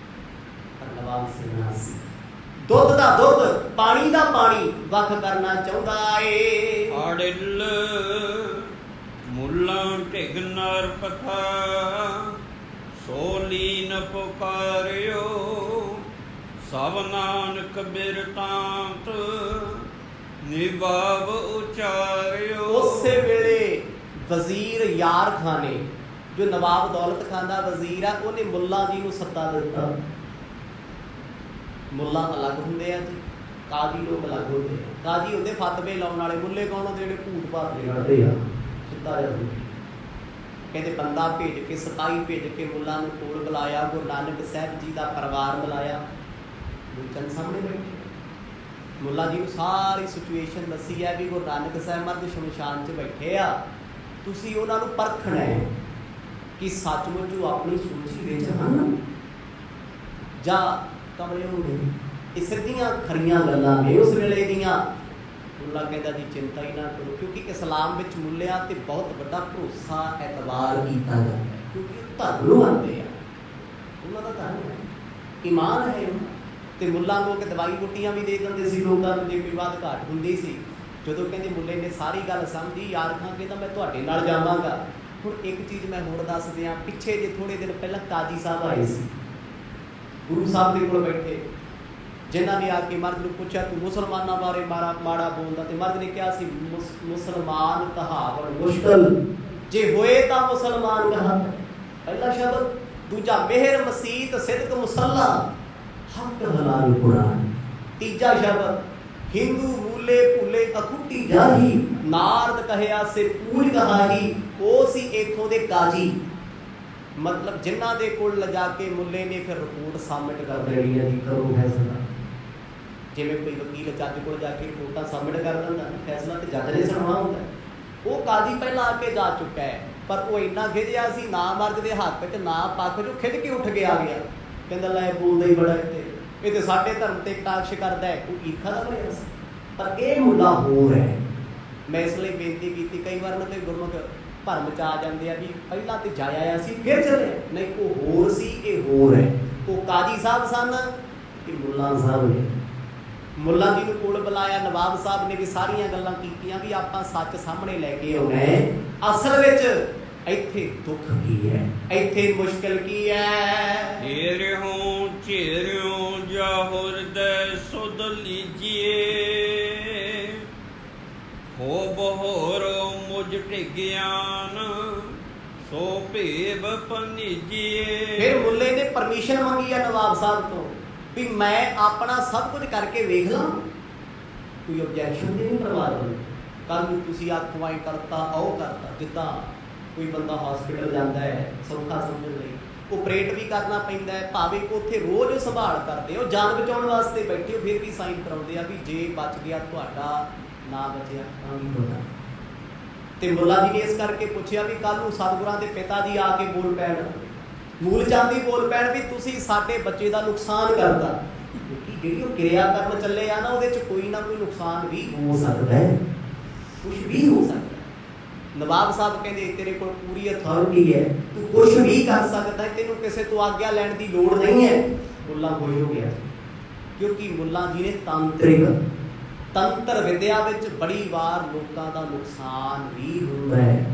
ਪਰ ਨਵਾਬ ਸਿੰਘ ਸੀ ਦੁੱਧ ਦਾ ਦੁੱਧ, ਪਾਣੀ ਦਾ ਪਾਣੀ ਵੱਖ ਕਰਨਾ ਚਾਹੁੰਦਾ ਏ। ਆੜਿਲ ਮੁੱਲਾ ਢਿਗ ਨਰ ਪਥਾ ਸੋਲੀਨ ਪੁਕਾਰਿਓ, ਸਭ ਨਾਨਕ ਬਿਰਤਾਂਤ ਨਿਭਾਵ ਉਚਾਰਿਓ। ਉਸੇ ਵੇਲੇ ਵਜ਼ੀਰ ਯਾਰ ਖਾਂ ਨੇ, ਜੋ ਨਵਾਬ ਦੌਲਤ ਖਾਨ ਦਾ ਵਜ਼ੀਰ ਆ, ਉਹਨੇ ਮੁੱਲਾ ਜੀ ਨੂੰ ਸੱਦਾ ਦਿੱਤਾ। ਮੁੱਲਾ ਅਲੱਗ ਹੁੰਦੇ ਆ ਜੀ, ਕਾਜ਼ੀ ਲੋਕ ਅਲੱਗ ਹੁੰਦੇ ਆ। ਕਾਜ਼ੀ ਹੁੰਦੇ ਫਤਵੇ ਲਾਉਣ ਵਾਲੇ, ਮੁੱਲੇ ਕੌਣ ਹੁੰਦੇ? ਜਿਹੜੇ ਭੂਤ ਭਾਤ ਲੜਦੇ ਆ, ਸਿੱਧਾ ਜਿਹਾ। ਕਹਿੰਦੇ ਬੰਦਾ ਭੇਜ ਕੇ, ਸਿਪਾਹੀ ਭੇਜ ਕੇ ਮੁੱਲਾ ਨੂੰ ਕੋਲ ਬੁਲਾਇਆ, ਗੁਰੂ ਨਾਨਕ ਸਾਹਿਬ ਜੀ ਦਾ ਪਰਿਵਾਰ ਬੁਲਾਇਆ, ਗੁਰਚਰਨ ਸਾਹਮਣੇ ਬੈਠੇ। ਮੁੱਲਾ ਜੀ ਨੂੰ ਸਾਰੀ ਸਿਚੁਏਸ਼ਨ ਦੱਸੀ ਹੈ ਵੀ ਗੁਰੂ ਨਾਨਕ ਸਾਹਿਬ ਮਰਦ ਸ਼ਮਸ਼ਾਨ 'ਚ ਬੈਠੇ ਆ, ਤੁਸੀਂ ਉਹਨਾਂ ਨੂੰ ਪਰਖਣਾ ਹੈ ਕਿ ਸੱਚਮੁੱਚ ਉਹ ਆਪਣੀ ਸੂਚੀ ਵਿੱਚ ਹਨ ਜਾਂ ਕਮਰੇ ਹੁੰਦੇ। ਇਹ ਸਿੱਧੀਆਂ ਖਰੀਆਂ ਗੱਲਾਂ ਨੇ ਉਸ ਵੇਲੇ ਦੀਆਂ। ਮੁੱਲਾ ਕਹਿੰਦਾ ਜੀ ਚਿੰਤਾ ਹੀ ਨਾ ਕਰੋ, ਕਿਉਂਕਿ ਇਸਲਾਮ ਵਿੱਚ ਮੁੱਲਿਆਂ ਤੇ ਬਹੁਤ ਵੱਡਾ ਭਰੋਸਾ ਐਤਬਾਰ ਕੀਤਾ ਜਾਂਦਾ ਹੈ, ਕਿਉਂਕਿ ਉਹ ਧਰਮ ਨੂੰ ਮੰਨਦੇ ਆ, ਉਹਨਾਂ ਦਾ ਧਰਮ ਹੈ, ਈਮਾਨ ਹੈ। ਤੇ ਮੁੱਲਾ ਲੋਕ ਦਵਾਈ ਬੂਟੀਆਂ ਵੀ ਦੇ ਦਿੰਦੇ ਸੀ ਲੋਕਾਂ ਨੂੰ ਜੇ ਕੋਈ ਬਾਤ ਘਾਟ ਹੁੰਦੀ ਸੀ। ਜਦੋਂ ਕਹਿੰਦੇ ਮੁੱਲੇ ਨੇ ਸਾਰੀ ਗੱਲ ਸਮਝੀ, ਯਾਰ ਖਾਂ ਕਹਿੰਦਾ ਮੈਂ ਤੁਹਾਡੇ ਨਾਲ ਜਾਵਾਂਗਾ। ਹੁਣ ਇੱਕ ਚੀਜ਼ ਮੈਂ ਹੋਰ ਦੱਸ ਦਿਆਂ, ਪਿੱਛੇ ਜੇ ਥੋੜੇ ਦਿਨ ਪਹਿਲਾਂ ਕਾਜੀ ਸਾਹਿਬ ਆਏ ਸੀ ਗੁਰੂ ਸਾਹਿਬ ਦੇ ਕੋਲ ਬੈਠੇ, ਜਿਨ੍ਹਾਂ ਨੇ ਆ ਕੇ ਮਰਦ ਨੂੰ ਪੁੱਛਿਆ ਤੂੰ ਮੁਸਲਮਾਨਾਂ ਬਾਰੇ ਮਾੜਾ ਬੋਲਦਾ, ਤੇ ਮਰਦ ਨੇ ਕਿਹਾ ਸੀ ਮੁਸਲਮਾਨ ਕਹਾਵਣ ਮੁਸ਼ਕਲ, ਜੇ ਹੋਏ ਤਾਂ ਮੁਸਲਮਾਨ ਕਹਾ। ਪਹਿਲਾ ਸ਼ਬਦ। ਦੂਜਾ ਮਿਹਰ ਮਸੀਤ ਸਿਦਕ ਮੁਸੱਲਾ ਹੱਕ ਹਲਾਲ ਕੁਰਾਨ। ਤੀਜਾ ਸ਼ਬਦ ਹਿੰਦੂ ਮੂਲੇ ਭੂਲੇ ਅਖੁੱਟੀ ਜਾਹੀ, ਨਾਰਦ ਕਹਿਆ ਸੇ ਪੂਜ ਕਹਾਹੀ। ਉਹ ਸੀ ਇੱਥੋਂ ਦੇ ਕਾਜੀ, ਮਤਲਬ ਜਿਨ੍ਹਾਂ ਦੇ ਕੋਲ ਲਿਜਾ ਕੇ ਮੁੱਲੇ ਨੇ ਫਿਰ ਰਿਪੋਰਟ ਸਬਮਿਟ ਕਰ ਦੇਣੀ ਹੈ ਜੀ, ਕਰੋ ਫੈਸਲਾ। ਜਿਵੇਂ ਕੋਈ ਵਕੀਲ ਜੱਜ ਕੋਲ ਜਾ ਕੇ ਰਿਪੋਰਟਾਂ ਸਬਮਿਟ ਕਰ ਦਿੰਦਾ, ਫੈਸਲਾ ਤੇ ਜੱਜ ਨੇ ਸੁਣਾਉਣਾ ਹੁੰਦਾ। ਉਹ ਕਾਜੀ ਪਹਿਲਾਂ ਆ ਕੇ ਜਾ ਚੁੱਕਾ ਹੈ, ਪਰ ਉਹ ਇੰਨਾ ਖਿਝਿਆ ਸੀ ਨਾ ਮਰਦ ਦੇ ਹੱਕ 'ਚ ਨਾ ਪੱਖ 'ਚ, ਖਿਝ ਕੇ ਉੱਠ ਕੇ ਆ ਗਿਆ। ਕਹਿੰਦਾ ਲੈ ਬੋਲਦਾ ਹੀ ਬੜਾ ਇੱਥੇ, ਇਹ ਤੇ ਸਾਡੇ ਧਰਮ ਤੇ ਕਟਾਕਸ਼ ਕਰਦਾ ਹੈ। ਕੋਈ ਈਰਖਾ ਦਾ ਬਣਿਆ ਸੀ, ਪਰ ਇਹ ਮੁੱਦਾ ਹੋਰ ਹੈ। ਮੈਂ ਇਸ ਲਈ ਬੇਨਤੀ ਕੀਤੀ, ਕਈ ਭਰਮ ਚ ਆ ਜਾਂਦੇ ਆ ਵੀ ਪਹਿਲਾਂ ਤੇ ਜਾਇਆ ਆਇਆ ਸੀ ਫਿਰ ਚੱਲੇ, ਨਹੀਂ ਉਹ ਹੋਰ ਸੀ ਇਹ ਹੋਰ ਹੈ। ਉਹ ਕਾਜੀ ਸਾਹਿਬ ਸਨ, ਇਹ ਮੁੱਲਾ ਸਾਹਿਬ ਨੇ। ਮੁੱਲਾ ਜੀ ਨੂੰ ਕੋਲ ਬੁਲਾਇਆ, ਨਵਾਬ ਸਾਹਿਬ ਨੇ ਵੀ ਸਾਰੀਆਂ ਗੱਲਾਂ ਕੀਤੀਆਂ ਵੀ ਆਪਾਂ ਸੱਚ ਸਾਹਮਣੇ ਲੈ ਕੇ ਆਉਣਾ ਹੈ। ਅਸਲ ਵਿੱਚ ਇੱਥੇ ਦੁੱਖ ਕੀ ਹੈ, ਇੱਥੇ ਮੁਸ਼ਕਿਲ ਕੀ ਹੈ। ਹੀਰਿਓ ਚਿਰਿਓ ਜਾ ਹਿਰਦੈ ਸੁਧ ਲੀਜੀਏ, ਹੋ ਬਹੋਰ ਮੁਝ ਢਿਗਿਆਨ ਸੋ ਭੇਬ ਪਨੀਜੀਏ। ਫਿਰ ਮੁੱਲੇ ਨੇ ਪਰਮਿਸ਼ਨ ਮੰਗੀ ਆ ਨਵਾਬ ਸਾਹਿਬ ਤੋਂ ਵੀ ਮੈਂ ਆਪਣਾ ਸਭ ਕੁਝ ਕਰਕੇ ਵੇਖ ਲਾਂ, ਕੋਈ ਆਬਜੈਕਸ਼ਨ ਨਹੀਂ ਪਰਵਾਹ ਨਹੀਂ। ਕੱਲ ਨੂੰ ਤੁਸੀਂ ਆਖੋ ਆਈ ਕਰਤਾ ਉਹ ਕਰਤਾ, ਜਿੱਦਾਂ ਕੋਈ ਬੰਦਾ ਹਸਪੀਟਲ ਜਾਂਦਾ ਹੈ ਸੌਖਾ ਸਮਝਣ ਲਈ, ਆਪਰੇਟ ਵੀ ਕਰਨਾ ਪੈਂਦਾ ਹੈ, ਭਾਵੇਂ ਉੱਥੇ ਰੋਜ਼ ਸੰਭਾਲ ਕਰਦੇ ਹੋ, ਜਾਨ ਬਚਾਉਣ ਵਾਸਤੇ ਬੈਠੇ ਹੋ, ਫਿਰ ਵੀ ਸਾਈਨ ਕਰਾਉਂਦੇ ਆ ਵੀ ਜੇ ਬਚ ਗਿਆ ਤੁਹਾਡਾ, ਨਾ ਬਚਿਆ ਤਾਂ ਵੀ ਤੁਹਾਡਾ। ਤੇ ਮੁੱਲਾ ਜੀ ਨੇ ਇਸ ਕਰਕੇ ਪੁੱਛਿਆ ਵੀ ਕੱਲ ਨੂੰ ਸਤਿਗੁਰਾਂ ਦੇ ਪਿਤਾ ਜੀ ਆ ਕੇ ਬੋਲ ਪੈਣ, ਮੂਲ ਚੰਦ ਹੀ ਬੋਲ ਪੈਣ ਵੀ ਤੁਸੀਂ ਸਾਡੇ ਬੱਚੇ ਦਾ ਨੁਕਸਾਨ ਕਰਤਾ, ਕਿਉਂਕਿ ਜਿਹੜੀ ਉਹ ਕਿਰਿਆ ਕਰਨ ਚੱਲੇ ਆ ਨਾ ਉਹਦੇ ਚ ਕੋਈ ਨਾ ਕੋਈ ਨੁਕਸਾਨ ਵੀ ਹੋ ਸਕਦਾ ਹੈ, ਕੁਝ ਵੀ ਹੋ ਸਕਦਾ। ਨਵਾਬ ਸਾਹਿਬ ਕਹਿੰਦੇ ਤੇਰੇ ਕੋਲ ਪੂਰੀ ਅਥਾਰਟੀ ਹੈ, ਤੂੰ ਕੁਝ ਵੀ ਕਰ ਸਕਦਾ ਹੈ, ਤੈਨੂੰ ਕਿਸੇ ਤੋਂ ਆਗਿਆ ਲੈਣ ਦੀ ਲੋੜ ਨਹੀਂ ਹੈ। ਮੁੱਲਾ ਖੁਸ਼ ਹੋ ਗਿਆ, ਕਿਉਂਕਿ ਮੁੱਲਾ ਜੀ ਨੇ ਤੰਤਰ ਵਿਦਿਆ ਵਿੱਚ ਬੜੀ ਵਾਰ ਲੋਕਾਂ ਦਾ ਨੁਕਸਾਨ ਵੀ ਹੁੰਦਾ ਹੈ।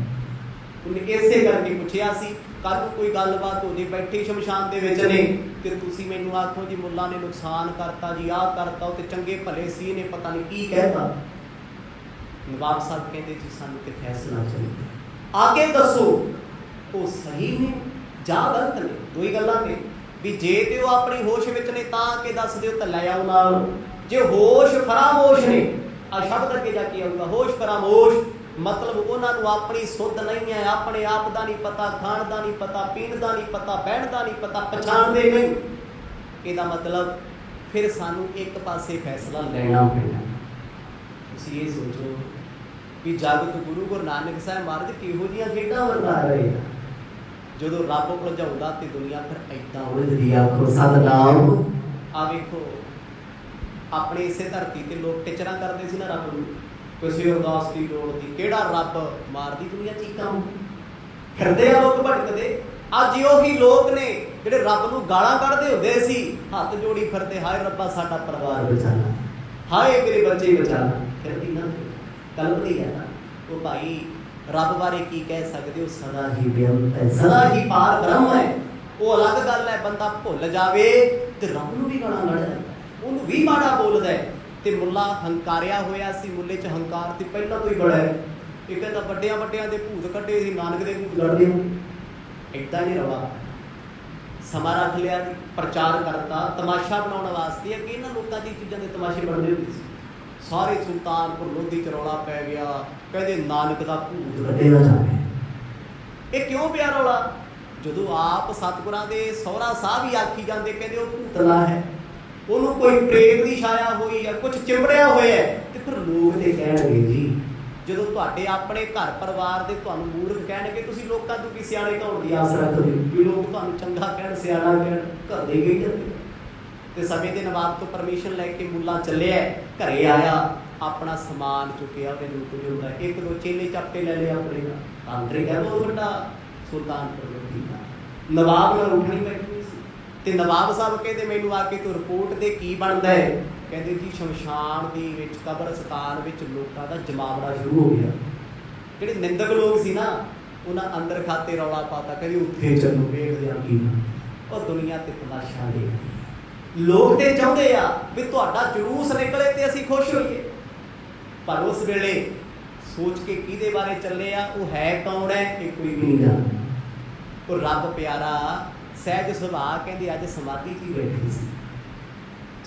ਉਹਨੇ ਇਸੇ ਕਰਕੇ ਪੁੱਛਿਆ ਸੀ ਕੱਲ ਨੂੰ ਕੋਈ ਗੱਲਬਾਤ ਹੋ ਜੇ, ਬੈਠੇ ਸ਼ਮਸ਼ਾਨ ਦੇ ਵਿੱਚ ਨੇ ਤੇ ਤੁਸੀਂ ਮੈਨੂੰ ਆਖੋ ਜੀ ਮੁੱਲਾ ਨੇ ਨੁਕਸਾਨ ਕਰਤਾ ਜੀ, ਆਹ ਕਰਤਾ, ਉਹ ਤੇ ਚੰਗੇ ਭਲੇ ਸੀ, ਨੇ ਪਤਾ ਨਹੀਂ ਕੀ ਕਹਿਤਾ। ਨਵਾਬ ਸਾਹਿਬ ਕਹਿੰਦੇ ਜੀ ਸਾਨੂੰ ਤੇ ਫੈਸਲਾ ਚਾਹੀਦਾ, ਆ ਕੇ ਦੱਸੋ ਉਹ ਸਹੀ ਨੇ ਜਾਂ ਗਲਤ ਨੇ। ਦੋ ਹੀ ਗੱਲਾਂ ਨੇ ਵੀ ਜੇ ਤੇ ਉਹ ਆਪਣੀ ਹੋਸ਼ ਵਿੱਚ ਨੇ ਤਾਂ ਆ ਕੇ ਦੱਸ ਦਿਓ ਤਾਂ ਲੈ ਆਓ ਨਾਲ, ਜੇ ਹੋਸ਼ ਫਰਾਮੋਸ਼ ਨੇ, ਆ ਸ਼ਬਦ ਅੱਗੇ ਜਾ ਕੇ ਆਊਗਾ, ਹੋਸ਼ ਫਰਾਮੋਸ਼ ਮਤਲਬ ਉਹਨਾਂ ਨੂੰ ਆਪਣੀ ਸੁੱਧ ਨਹੀਂ ਹੈ, ਆਪਣੇ ਆਪ ਦਾ ਨਹੀਂ ਪਤਾ, ਖਾਣ ਦਾ ਨਹੀਂ ਪਤਾ, ਪੀਣ ਦਾ ਨਹੀਂ ਪਤਾ, ਬਹਿਣ ਦਾ ਨਹੀਂ ਪਤਾ, ਪਛਾਣਦੇ ਨਹੀਂ। ਇਹਦਾ ਮਤਲਬ ਫਿਰ ਸਾਨੂੰ ਇੱਕ ਪਾਸੇ ਫੈਸਲਾ ਲੈਣਾ ਪੈਣਾ। ਤੁਸੀਂ ਇਹ ਸੋਚੋ ਵੀ ਜਗਤ ਗੁਰੂ ਨਾਨਕ ਸਾਹਿਬ ਮਹਾਰਾਜ ਕਿਹੋ ਜਿਹੀਆਂ ਖੇਡਾਂ ਵਰਤਾ ਰਹੇ ਆ, ਜਦੋਂ ਰੱਬ ਭੁਲਜਾਉਂਦਾ ਤੇ ਦੁਨੀਆ ਫਿਰ ਏਦਾਂ ਉਲਝਦੀ। ਆਖੋ ਸਤਿਨਾਮ। ਆ ਵੇਖੋ ਆਪਣੇ ਇਸੇ ਧਰਤੀ ਤੇ ਲੋਕ ਟਿਚਰਾਂ ਕਰਦੇ ਸੀ ਨਾ ਰੱਬ ਨੂੰ, ਕਿਸੇ ਅਰਦਾਸ ਦੀ ਲੋੜ ਦੀ, ਕਿਹੜਾ ਰੱਬ ਮਾਰਦੀ ਦੁਨੀਆ ਚੀਕਾਂ ਫਿਰਦੇ ਆ ਲੋਕ ਭਟਕਦੇ। ਅੱਜ ਉਹੀ ਲੋਕ ਨੇ ਜਿਹੜੇ ਰੱਬ ਨੂੰ ਗਾਲਾਂ ਕੱਢਦੇ ਹੁੰਦੇ ਸੀ, ਹੱਥ ਜੋੜੀ ਫਿਰਦੇ, ਹਾਏ ਰੱਬਾ ਸਾਡਾ ਪਰਿਵਾਰ ਬਚਾਣਾ, ਹਾਏ ਮੇਰੇ ਬੱਚੇ ਬਚਾਣਾ, ਫਿਰਦੀ ਨਾ ਕਲਪਦੀ ਹੈ ਨਾ। ਉਹ ਭਾਈ ਰੱਬ ਬਾਰੇ ਕੀ ਕਹਿ ਸਕਦੇ ਹੋ, ਸਦਾ ਹੀ ਬੇਅੰਤ ਹੈ, ਸਦਾ ਹੀ ਪਾਰ ਬ੍ਰਹਮ ਹੈ। ਉਹ ਅਲੱਗ ਗੱਲ ਹੈ, ਬੰਦਾ ਭੁੱਲ ਜਾਵੇ ਤੇ ਰੱਬ ਨੂੰ ਵੀ ਗਾਲਾਂ ਕੱਢਦਾ, ਉਹਨੂੰ ਵੀ ਮਾੜਾ ਬੋਲਦਾ ਹੈ। ਤੇ ਮੁੱਲਾ ਹੰਕਾਰਿਆ ਹੋਇਆ ਸੀ, ਮੁੱਲੇ 'ਚ ਹੰਕਾਰ ਤੇ ਪਹਿਲਾਂ ਤੋਂ ਹੀ ਬੜਾ ਹੈ। ਇਹ ਕਹਿੰਦਾ ਵੱਡਿਆਂ ਵੱਡਿਆਂ ਦੇ ਭੂਤ ਕੱਢੇ ਸੀ, ਨਾਨਕ ਦੇ ਭੂਤ ਕੱਢਦੇ ਹੋ। ਏਦਾਂ ਨਹੀਂ ਰਵਾ, ਸਮਾਂ ਰੱਖ ਲਿਆ, ਪ੍ਰਚਾਰ ਕਰਤਾ ਤਮਾਸ਼ਾ ਬਣਾਉਣ ਵਾਸਤੇ। ਅੱਗੇ ਇਹਨਾਂ ਲੋਕਾਂ ਦੀ ਚੀਜ਼ਾਂ ਦੇ ਤਮਾਸ਼ੇ ਬਣਦੇ ਹੁੰਦੇ ਸੀ। ਸਾਰੇ ਸੁਲਤਾਨਪੁਰ ਲੋਧੀ 'ਚ ਰੌਲਾ ਪੈ ਗਿਆ, ਕਹਿੰਦੇ ਨਾਨਕ ਦਾ ਭੂਤ ਕੱਢਿਆ ਜਾਵੇ। ਇਹ ਕਿਉਂ ਪਿਆ ਰੌਲਾ? ਜਦੋਂ ਆਪ ਸਤਿਗੁਰਾਂ ਦੇ ਸਹੁਰਾ ਸਾਹਿਬ ਹੀ ਆਖੀ ਜਾਂਦੇ, ਕਹਿੰਦੇ ਉਹ ਭੂਤਲਾ ਹੈ, ਉਹਨੂੰ ਕੋਈ ਪ੍ਰੇਤ ਦੀ ਛਾਇਆ ਹੋਈ ਹੈ, ਕੁਝ ਚਿੰਬੜਿਆ ਹੋਇਆ ਹੈ, ਤੇ ਫਿਰ ਲੋਕ ਤੇ ਕਹਿਣਗੇ ਜੀ, ਜਦੋਂ ਤੁਹਾਡੇ ਆਪਣੇ ਘਰ ਪਰਿਵਾਰ ਦੇ ਤੁਹਾਨੂੰ ਮੂਰਖ ਕਹਿਣਗੇ, ਤੁਸੀਂ ਲੋਕਾਂ ਤੋਂ ਕੀ ਸਿਆਣੇ ਧੌਣ ਦੀ ਆਸ ਰੱਖਦੇ ਹੋ ਕਿ ਲੋਕ ਤੁਹਾਨੂੰ ਚੰਗਾ ਕਹਿਣ, ਸਿਆਣਾ ਕਹਿਣ, ਘਰ ਦੇ ਗਈ ਜਾਂਦੇ। ਤੇ ਸਮੇਂ ਦੇ ਨਵਾਬ ਤੋਂ ਪਰਮਿਸ਼ਨ ਲੈ ਕੇ ਮੁੱਲਾ ਚੱਲਿਆ, ਘਰੇ ਆਇਆ, ਆਪਣਾ ਸਮਾਨ ਚੁੱਕਿਆ, ਉਹਦੇ ਨੂੰ ਕੁਝ ਹੁੰਦਾ, ਇੱਕ ਦੋ ਚੇਲੇ ਚਾਪੇ ਲੈ ਲਿਆ ਆਪਣੇ ਨਾਲ, ਤਾਂਤਰਿਕ ਹੈ ਬਹੁਤ ਵੱਡਾ ਸੁਲਤਾਨਪੁਰ ਲੋਧੀ ਦਾ। ਨਵਾਬ ਨਾਲ ਉੱਠਣੀ ਬੈਠੀ ਸੀ ਤੇ ਨਵਾਬ ਸਾਹਿਬ ਕਹਿੰਦੇ ਮੈਨੂੰ ਆ ਕੇ ਤੂੰ ਰਿਪੋਰਟ ਦੇ ਕੀ ਬਣਦਾ ਹੈ? ਕਹਿੰਦੇ ਜੀ ਸ਼ਮਸ਼ਾਨ ਦੇ ਵਿੱਚ, ਕਬਰਸਤਾਨ ਵਿੱਚ ਲੋਕਾਂ ਦਾ ਜਮਾਵੜਾ ਸ਼ੁਰੂ ਹੋ ਗਿਆ। ਜਿਹੜੇ ਨਿੰਦਕ ਲੋਕ ਸੀ ਨਾ, ਉਹਨਾਂ ਅੰਦਰ ਖਾਤੇ ਰੌਲਾ ਪਾਤਾ, ਕਹਿੰਦੇ ਉੱਥੇ ਚੱਲੋ ਵੇਖਦੇ ਆ ਕੀ। ਉਹ ਦੁਨੀਆ ਤੇ ਤਮਾਸ਼ਾ ਦੇਖਦੀ ਹੈ। ਲੋਕ ਤੇ ਚਾਹੁੰਦੇ ਆ ਵੀ ਤੁਹਾਡਾ ਜਲੂਸ ਨਿਕਲੇ ਤੇ ਅਸੀਂ ਖੁਸ਼ ਹੋਈਏ, ਪਰ ਉਸ ਵੇਲੇ ਸੋਚ ਕੇ ਕਿਹਦੇ ਬਾਰੇ ਚੱਲੇ ਆ, ਉਹ ਹੈ ਕੌਣ ਹੈ, ਇਹ ਕੋਈ ਵੀ ਨਹੀਂ ਜਾਣਦਾ। ਉਹ ਰੱਬ ਪਿਆਰਾ ਸਹਿਜ ਸੁਭਾਅ, ਕਹਿੰਦੇ ਅੱਜ ਸਮਾਧੀ 'ਚ ਹੀ ਬੈਠੀ ਸੀ,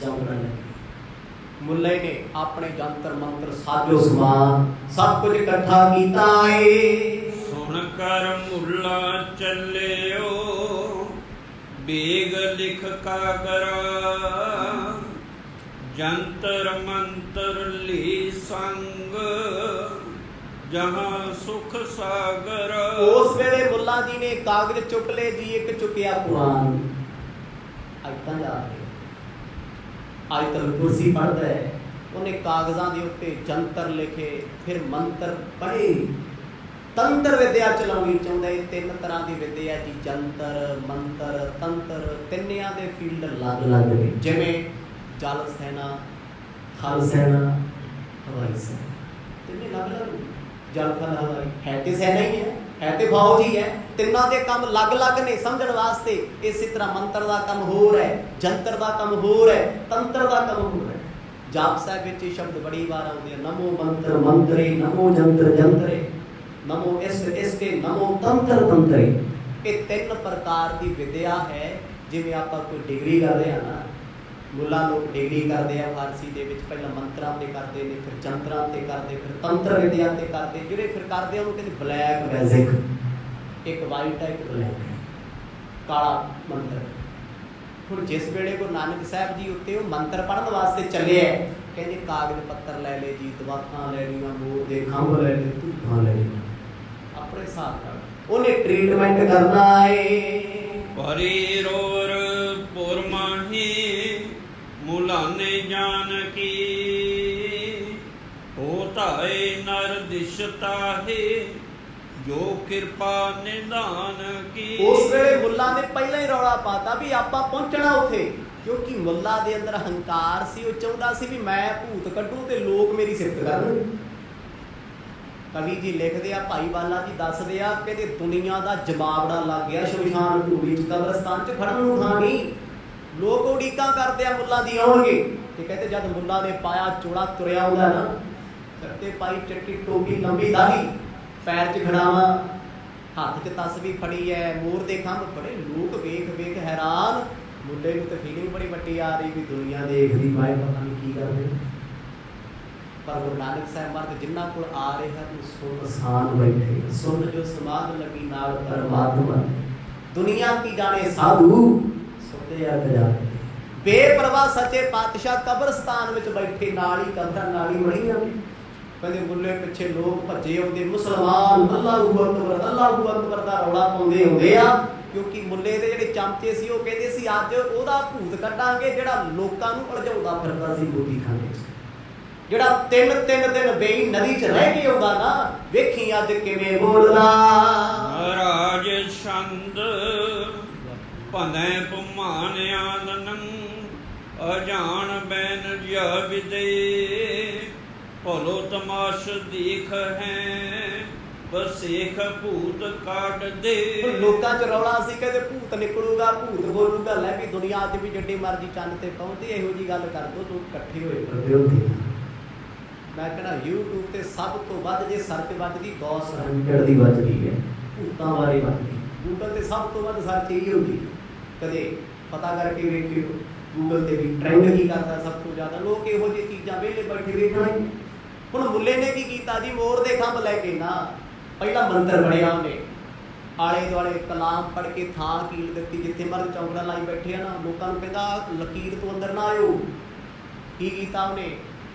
ਚੌਂਕਣ ਲੱਗੀ। ਮੁੱਲੇ ਨੇ ਆਪਣੇ ਜੰਤਰ ਮੰਤਰ ਸਾਜੋ ਸਮਾਨ ਸਭ ਕੁਝ ਇਕੱਠਾ ਕੀਤਾ ਏ। ਸੁਣ ਕਰ ਮੁੱਲਾ ਚੱਲਿਓ ਬੇਗ ਲਿਖ ਕਾਗਰ, ਜੰਤਰ ਮੰਤਰ ਲਈ ਸੰਗ ਜਹਾਂ ਸੁਖ ਸਾਗਰ। ਉਸ ਵੇਲੇ ਮੁੱਲਾ ਜੀ ਨੇ ਕਾਗਜ਼ ਚੁੱਕ ਲਏ ਜੀ, ਇੱਕ ਚੁੱਕਿਆ ਕੁਰਾਨ, ਆਇਤਾਂ ਜਾ ਕੇ ਆਇਤਲ ਕੁਰਸੀ ਪੜ੍ਹਦਾ ਹੈ, ਉਹਨੇ ਕਾਗਜ਼ਾਂ ਦੇ ਉੱਤੇ ਜੰਤਰ ਲਿਖੇ, ਫਿਰ ਮੰਤਰ ਪੜ੍ਹੇ, ਤੰਤਰ ਵਿਦਿਆ ਚਲਾਉਣੀ ਚਾਹੁੰਦਾ। ਇਹ ਤਿੰਨ ਤਰ੍ਹਾਂ ਦੀ ਵਿਦਿਆ ਜੀ, ਜੰਤਰ, ਮੰਤਰ, ਤੰਤਰ, ਤਿੰਨਿਆਂ ਦੇ ਫੀਲਡ ਅਲੱਗ-ਅਲੱਗ ਨੇ। ਜਿਵੇਂ ਜਲ ਸੈਨਾ, ਥਲ ਸੈਨਾ, ਹਵਾਈ ਸੈਨਾ, ਤਿੰਨੇ ਅਲੱਗ-ਅਲੱਗ। ਜਲ, ਥਲ, ਹਵਾਈ ਹੈ ਤੇ ਸੈਨਾ ਹੀ ਹੈ ਤੇ ਫੌਜ ਹੀ ਹੈ। ਤਿੰਨਾਂ ਦੇ ਕੰਮ ਅਲੱਗ-ਅਲੱਗ ਨੇ ਸਮਝਣ ਵਾਸਤੇ। ਇਸੇ ਤਰ੍ਹਾਂ ਮੰਤਰ ਦਾ ਕੰਮ ਹੋਰ ਹੈ, ਜੰਤਰ ਦਾ ਕੰਮ ਹੋਰ ਹੈ, ਤੰਤਰ ਦਾ ਕੰਮ ਹੋਰ ਹੈ। ਜਾਪ ਸਾਹਿਬ ਵਿੱਚ ਇਹ ਸ਼ਬਦ ਬੜੀ ਵਾਰ ਆਉਂਦੇ ਆ, ਨਮੋ ਮੰਤਰ ਮੰਤਰੇ, ਨਮੋ ਜੰਤਰ ਜੰਤਰੇ, ਨਮੋ ਇਸਕੇ, ਨਮੋ ਤੰਤਰ ਤੰਤਰੇ। ਇਹ ਤਿੰਨ ਪ੍ਰਕਾਰ ਦੀ ਵਿਦਿਆ ਹੈ। ਜਿਵੇਂ ਆਪਾਂ ਕੋਈ ਡਿਗਰੀ ਕਰਦੇ ਆ ਨਾ, ਮੁੱਲਾ ਲੋਕ ਡਿਗਰੀ ਕਰਦੇ ਆ ਫਾਰਸੀ ਦੇ ਵਿੱਚ, ਪਹਿਲਾਂ ਮੰਤਰਾਂ ਤੇ ਕਰਦੇ ਨੇ, ਫਿਰ ਜੰਤਰਾਂ ਤੇ ਕਰਦੇ, ਫਿਰ ਤੰਤਰ ਵਿਦਿਆ ਤੇ ਕਰਦੇ। ਜਿਹੜੇ ਫਿਰ ਕਰਦੇ ਉਹਨੂੰ ਕਹਿੰਦੇ ਬਲੈਕ ਮੈਜਿਕ। ਇੱਕ ਵਾਈਟ ਹੈ, ਇੱਕ ਬਲੈਕ ਹੈ, ਕਾਲਾ ਮੰਤਰ। ਹੁਣ ਜਿਸ ਵੇਲੇ ਗੁਰੂ ਨਾਨਕ ਸਾਹਿਬ ਜੀ ਉੱਤੇ ਉਹ ਮੰਤਰ ਪੜ੍ਹਨ ਵਾਸਤੇ ਚੱਲੇ ਹੈ, ਕਹਿੰਦੇ ਕਾਗਜ਼ ਪੱਤਰ ਲੈ ਲਏ ਜੀ, ਦਵਾਤਾਂ ਲੈ ਲਈਆਂ, ਮੋਰ ਦੇ ਖੰਭ ਲੈ ਲਏ, ਧੂਪਾਂ ਲੈ ਲਈਆਂ, ਆਪਣੇ ਹਿਸਾਬ ਨਾਲ ਉਹਨੇ ਟ੍ਰੀਟਮੈਂਟ ਕਰਨਾ ਏ। ਪਰੀ ਰੋਰ ਪੁਰ ਮਾਹੀ ਮੁਲਾਨੇ ਜਾਨ ਕੀ, ਹੋ ਧਾਏ ਨਰ ਦਿਸ਼ਤਾ ਹੈ ਜੋ ਕਿਰਪਾ ਨਿਧਾਨ ਕੀ। ਉਸ ਵੇਲੇ ਮੁੱਲਾ ਨੇ ਪਹਿਲਾਂ ਹੀ ਰੌਲਾ ਪਾਤਾ ਵੀ ਆਪਾਂ ਪਹੁੰਚਣਾ ਉੱਥੇ, ਕਿਉਂਕਿ ਮੁੱਲਾ ਦੇ ਅੰਦਰ ਹੰਕਾਰ ਸੀ। ਉਹ ਚਾਹੁੰਦਾ ਸੀ ਵੀ ਮੈਂ ਭੂਤ ਕੱਢੂ ਤੇ ਲੋਕ ਮੇਰੀ ਸਿਫਤ ਕਰਨ। ਕਵੀ ਜੀ ਲਿਖਦੇ ਆ, ਭਾਈ ਬਾਲਾ ਜੀ ਦੱਸਦੇ ਆ, ਕਹਿੰਦੇ ਦੁਨੀਆ ਦਾ ਜਮਾਵੜਾ ਲੱਗ ਗਿਆ ਸ਼ਮਸ਼ਾਨ ਭੂਮੀ ਚ, ਕਬਰਸਤਾਨ ਚ ਖੜਨ ਨੂੰ ਥਾਂ ਨਹੀਂ। ਲੋਕ ਉਡੀਕਾਂ ਕਰਦੇ ਆ ਮੁੱਲਾ ਦੀ ਆਉਣਗੇ। ਤੇ ਕਹਿੰਦੇ ਜਦ ਮੁੱਲਾ ਨੇ ਪਾਇਆ ਚੋਲਾ, ਤੁਰਿਆ ਆਉਂਦਾ ਨਾ, ਕਰਤੇ ਪਾਈ ਚਿੱਟੀ ਟੋਪੀ, ਲੰਬੀ ਦਾੜੀ, ਪੈਰ 'ਚ ਖੜਾਵਾਂ, ਹੱਥ 'ਚ ਤਸਬੀਹ ਫੜੀ ਹੈ, ਮੋਰ ਦੇ ਖੰਭ ਫੜੇ, ਲੋਕ ਵੇਖ ਵੇਖ ਹੈਰਾਨ। ਮੁੱਲੇ ਨੂੰ ਤਾਂ ਫੀਲਿੰਗ ਬੜੀ ਵੱਡੀ ਆ ਰਹੀ ਵੀ ਦੁਨੀਆ ਦੇਖਦੀ, ਮੈਂ ਪਤਾ ਨਹੀਂ ਕੀ ਕਰਦੇ। ਪਰ ਗੁਰੂ ਨਾਨਕ ਸਾਹਿਬ ਮਹਾਰਾਜ ਜਿਨ੍ਹਾਂ ਕੋਲ ਆ ਰਹੇ ਹਨ ਸੁਣ ਸਾਨ ਬੈਠੇ, ਸੁਣ ਜੋ ਸਮਾਧ ਲੱਗੀ ਨਾਲ ਪਰਮਾਤਮਾ। ਦੁਨੀਆ ਕੀ ਜਾਣੇ ਸਾਧੂ, ਸੁਣਦੇ ਆ ਖਜ਼ਾਨੇ। ਬੇਪਰਵਾਹ ਸੱਚੇ ਪਾਤਸ਼ਾਹ ਕਬਰਸਤਾਨ ਵਿੱਚ ਬੈਠੇ, ਨਾਲ ਹੀ ਕਬਰਾਂ ਨਾਲ ਹੀ ਬਣੀਆਂ। ਕਹਿੰਦੇ ਮੁੱਲੇ ਪਿੱਛੇ ਲੋਕ ਭੱਜੇ ਆਉਂਦੇ, ਮੁਸਲਮਾਨ ਅੱਲਾਹੂ ਅਕਬਰ, ਅੱਲਾਹੂ ਅਕਬਰ ਦਾ ਰੌਲਾ ਪਾਉਂਦੇ ਹੁੰਦੇ ਆ। ਕਿਉਂਕਿ ਮੁੱਲੇ ਦੇ ਜਿਹੜੇ ਚਮਚੇ ਸੀ ਉਹ ਕਹਿੰਦੇ ਸੀ ਅੱਜ ਉਹਦਾ ਭੂਤ ਕੱਢਾਂਗੇ ਜਿਹੜਾ ਲੋਕਾਂ ਨੂੰ ਉਲਝਾਉਂਦਾ ਫਿਰਦਾ ਸੀ ਗੋਦੀ ਖਾਨੇ 'ਚ, ਜਿਹੜਾ ਤਿੰਨ ਦਿਨ ਬੇਈ ਨਦੀ 'ਚ ਰਹਿ ਕੇ ਆਉਂਦਾ ਨਾ, ਵੇਖੀ ਅੱਜ ਕਿਵੇਂ ਬੋਲਦਾ। ਰਾਜ ਛੰਦ ਭਨੈ ਭਮਾਨ ਆਨੰਦ, ਅਜਾਨ ਬੈਨ ਜਿਆ ਵਿਦੇ, ਭਲੋ ਤਮਾਸ਼ ਦੇਖ ਹੈ ਬਸੇਖ ਭੂਤ ਕੱਢ ਦੇ। ਲੋਕਾਂ 'ਚ ਰੌਲਾ ਸੀ, ਕਹਿੰਦੇ ਭੂਤ ਨਿਕਲੂਗਾ, ਭੂਤ ਬੋਲੂਗਾ। ਲੈ ਵੀ ਦੁਨੀਆ ਅੱਜ ਵੀ ਜਿੱਡੀ ਮਰਜ਼ੀ ਚੰਦ ਤੇ ਪਹੁੰਚਦੀ, ਇਹੋ ਜਿਹੀ ਗੱਲ ਕਰ ਦੋ, ਲੋਕ ਇਕੱਠੇ ਹੋਏ ਫਿਰਦੇ ਹੁੰਦੇ। ਮੈਂ ਕਹਿੰਦਾ YouTube ਤੇ ਸਭ ਤੋਂ ਵੱਧ ਜੇ ਸਰਚ ਵੱਜਦੀ, ਗੌਸ ਰੰਗੜ ਦੀ ਵੱਜਦੀ ਹੈ, ਭੂਤਾਂ ਬਾਰੇ ਵੱਜਦੀ। ਗੂਗਲ ਤੇ ਸਭ ਤੋਂ ਵੱਧ ਸਰਚ ਇਹੀ ਹੁੰਦੀ। ਕਦੇ ਪਤਾ ਕਰਕੇ ਵੇਖਿਓ ਗੂਗਲ ਤੇ ਵੀ ਟ੍ਰੈਂਡ ਕੀ ਕਰਦਾ ਸਭ ਤੋਂ ਜ਼ਿਆਦਾ। ਲੋਕ ਇਹੋ ਜਿਹੀ ਚੀਜ਼ਾਂ ਵਿਹਲੇ ਬੈਠੇ ਵੇਖਣਾ ਹੀ। ਹੁਣ ਮੁੱਲੇ ਨੇ ਕੀ ਕੀਤਾ ਜੀ, ਮੋਰ ਦੇ ਖੰਭ ਲੈ ਕੇ ਨਾ ਪਹਿਲਾਂ ਮੰਤਰ ਬਣਿਆ ਉਹਨੇ, ਆਲੇ ਦੁਆਲੇ ਕਲਾਮ ਪੜ੍ਹ ਕੇ ਥਾਂ ਕੀਲ ਦਿੱਤੀ, ਜਿੱਥੇ ਮਰਦ ਚੌਂਕੜਾ ਲਾਈ ਬੈਠੇ ਆ ਨਾ, ਲੋਕਾਂ ਨੂੰ ਕਹਿੰਦਾ ਲਕੀਰ ਤੋਂ ਅੰਦਰ ਨਾ ਆਇਓ। ਕੀ ਕੀਤਾ ਉਹਨੇ,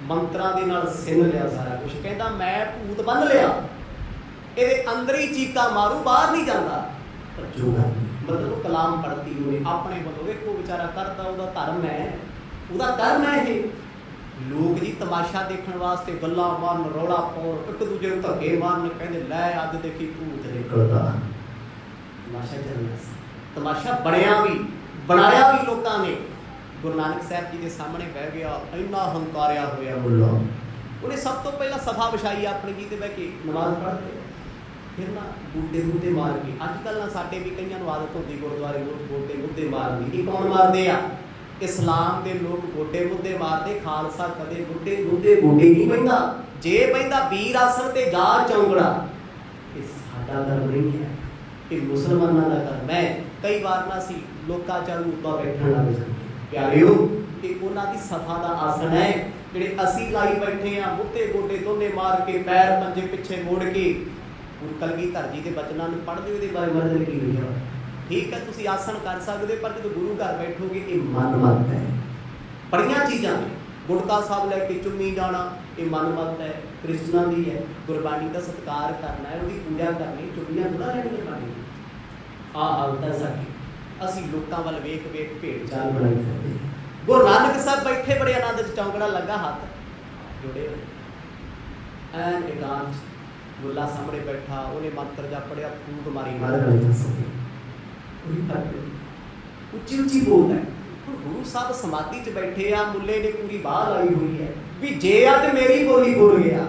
ਮੰਤਰਾਂ ਦੇ ਨਾਲ ਸਿੰਨ ਲਿਆ ਸਾਰਾ ਕੁਛ। ਕਹਿੰਦਾ ਮੈਂ ਭੂਤ ਬੰਨ ਲਿਆ, ਇਹਦੇ ਅੰਦਰ ਹੀ ਚੀਕਾਂ ਮਾਰੂ, ਬਾਹਰ ਨਹੀਂ ਜਾਂਦਾ। ਮਤਲਬ ਕਲਾਮ ਪੜ੍ਹਤੀ ਉਹਨੇ ਆਪਣੇ ਵੱਲੋਂ। ਵੇਖੋ ਵਿਚਾਰਾ ਕਰਦਾ, ਉਹਦਾ ਧਰਮ ਹੈ, ਉਹਦਾ ਕਰਮ ਹੈ ਇਹ। ਲੋਕ ਜੀ ਤਮਾਸ਼ਾ ਦੇਖਣ ਵਾਸਤੇ ਗੱਲਾਂ ਮਾਰਨ, ਰੌਲਾ ਪਾਉਣ, ਇੱਕ ਦੂਜੇ ਨੂੰ ਧੱਕੇ ਮਾਰਨ, ਕਹਿੰਦੇ ਲੈ ਅੱਜ ਦੇਖੀ ਭੂਤ ਨਿਕਲਦਾ। ਤਮਾਸ਼ਾ ਚੱਲਦਾ ਸੀ, ਤਮਾਸ਼ਾ ਬਣਿਆ ਵੀ, ਬਣਾਇਆ ਵੀ ਲੋਕਾਂ ਨੇ। ਗੁਰੂ ਨਾਨਕ ਸਾਹਿਬ ਜੀ ਦੇ ਸਾਹਮਣੇ ਬਹਿ ਗਿਆ, ਇੰਨਾ ਹੰਕਾਰਿਆ ਹੋਇਆ ਮੁੱਲਾ। ਉਹਨੇ ਸਭ ਤੋਂ ਪਹਿਲਾਂ ਸਫਾ ਵਿਛਾਈ ਆਪਣੀ ਜੀ ਤੇ ਬਹਿ ਕੇ ਨਮਾਜ਼ ਪੜ੍ਹਦੇ, ਫਿਰ ਨਾ ਗੋਡੇ ਮਾਰ ਕੇ। ਅੱਜ ਕੱਲ੍ਹ ਨਾ ਸਾਡੇ ਵੀ ਕਈਆਂ ਨੂੰ ਆਦਤ ਹੁੰਦੀ ਗੁਰਦੁਆਰੇ ਗੋਡੇ ਮਾਰਨ ਦੀ। ਇਹ ਕੌਣ ਮਾਰਦੇ ਆ? ਇਸਲਾਮ ਦੇ ਲੋਕ ਗੋਡੇ ਮੁੱਦੇ ਮਾਰਦੇ, ਖਾਲਸਾ ਕਦੇ ਗੋਡੇ ਨਹੀਂ ਬਹਿੰਦਾ। ਜੇ ਬਹਿੰਦਾ ਵੀਰ ਆਸਣ ਤੇ ਜਾ ਚੌਂਗੜਾ। ਇਹ ਸਾਡਾ ਧਰਮ ਨਹੀਂ ਹੈ, ਇਹ ਮੁਸਲਮਾਨਾਂ ਦਾ ਧਰਮ ਹੈ। ਕਈ ਵਾਰ ਨਾ ਅਸੀਂ ਲੋਕਾਂ ਚਾਲੂ ਉੱਪਰ ਬੈਠਣ ਲੱਗ ਜਾਂਦੇ ਪਿਆਰਿਓ, ਇਹ ਉਹਨਾਂ ਦੀ ਸਫਾ ਦਾ ਆਸਣ ਹੈ ਜਿਹੜੇ ਅਸੀਂ ਲਾਈ ਬੈਠੇ ਆ। ਮੁੱਦੇ ਗੋਡੇ ਦੋਨੇ ਮਾਰ ਕੇ, ਪੈਰ ਪੰਜੇ ਪਿੱਛੇ ਮੋੜ ਕੇ। ਹੁਣ ਕਲਗੀਧਰ ਜੀ ਦੇ ਬਚਨਾਂ ਨੂੰ ਪੜ੍ਹਦੇ, ਉਹਦੇ ਬਾਰੇ ਮਰਦ ਕੀ ਲਿਖਿਆ। ਠੀਕ ਹੈ ਤੁਸੀਂ ਆਸਣ ਕਰ ਸਕਦੇ, ਪਰ ਜਦੋਂ ਗੁਰੂ ਘਰ ਬੈਠੋਗੇ ਇਹ ਮਨ ਮਤ ਹੈ। ਬੜੀਆਂ ਚੀਜ਼ਾਂ ਨੇ, ਗੁਟਕਾ ਸਾਹਿਬ ਲੈ ਕੇ ਚੁੰਨੀ ਜਾਣਾ, ਇਹ ਮਨ ਮਤ ਹੈ, ਕ੍ਰਿਸ਼ਨਾ ਦੀ ਹੈ। ਗੁਰਬਾਣੀ ਦਾ ਸਤਿਕਾਰ ਕਰਨਾ ਹੈ, ਉਹਦੀ ਪੂਜਾ ਕਰਨੀ, ਚੁੰਨੀਆਂ ਥੋੜ੍ਹਾ ਲੈਣੀਆਂ ਪਾਣੀ। ਆਹ ਹਾਲਤ ਹੈ ਸਾਡੀ। ਅਸੀਂ ਲੋਕਾਂ ਵੱਲ ਵੇਖ ਵੇਖ ਭੇਡ ਚਾਲ ਬਣਾਈ ਫਿਰਦੇ। ਗੁਰੂ ਨਾਨਕ ਸਾਹਿਬ ਬੈਠੇ ਬੜੇ ਆਨੰਦ 'ਚ, ਚੌਂਕੜਾ ਲੱਗਾ, ਹੱਥ ਜੁੜੇ ਹੋਏ ਐਨ ਇਕਾਂਤ। ਮੁੱਲਾ ਸਾਹਮਣੇ ਬੈਠਾ, ਉਹਨੇ ਮੰਤਰ ਜਾ ਪੜਿਆ, ਫੂਕ ਮਾਰੀ ਮਹਾਰਾਜ ਵਾਲੇ ਪਾਸੇ, ਉੱਚੀ ਉੱਚੀ ਬੋਲਦਾ। ਹੁਣ ਗੁਰੂ ਸਾਹਿਬ ਸਮਾਧੀ 'ਚ ਬੈਠੇ ਆ, ਮੁੱਲੇ ਨੇ ਪੂਰੀ ਬਾਹ ਲਾਈ ਹੋਈ ਹੈ ਵੀ ਜੇ ਅੱਜ ਮੇਰੀ ਬੋਲੀ ਬੋਲ ਗਿਆ,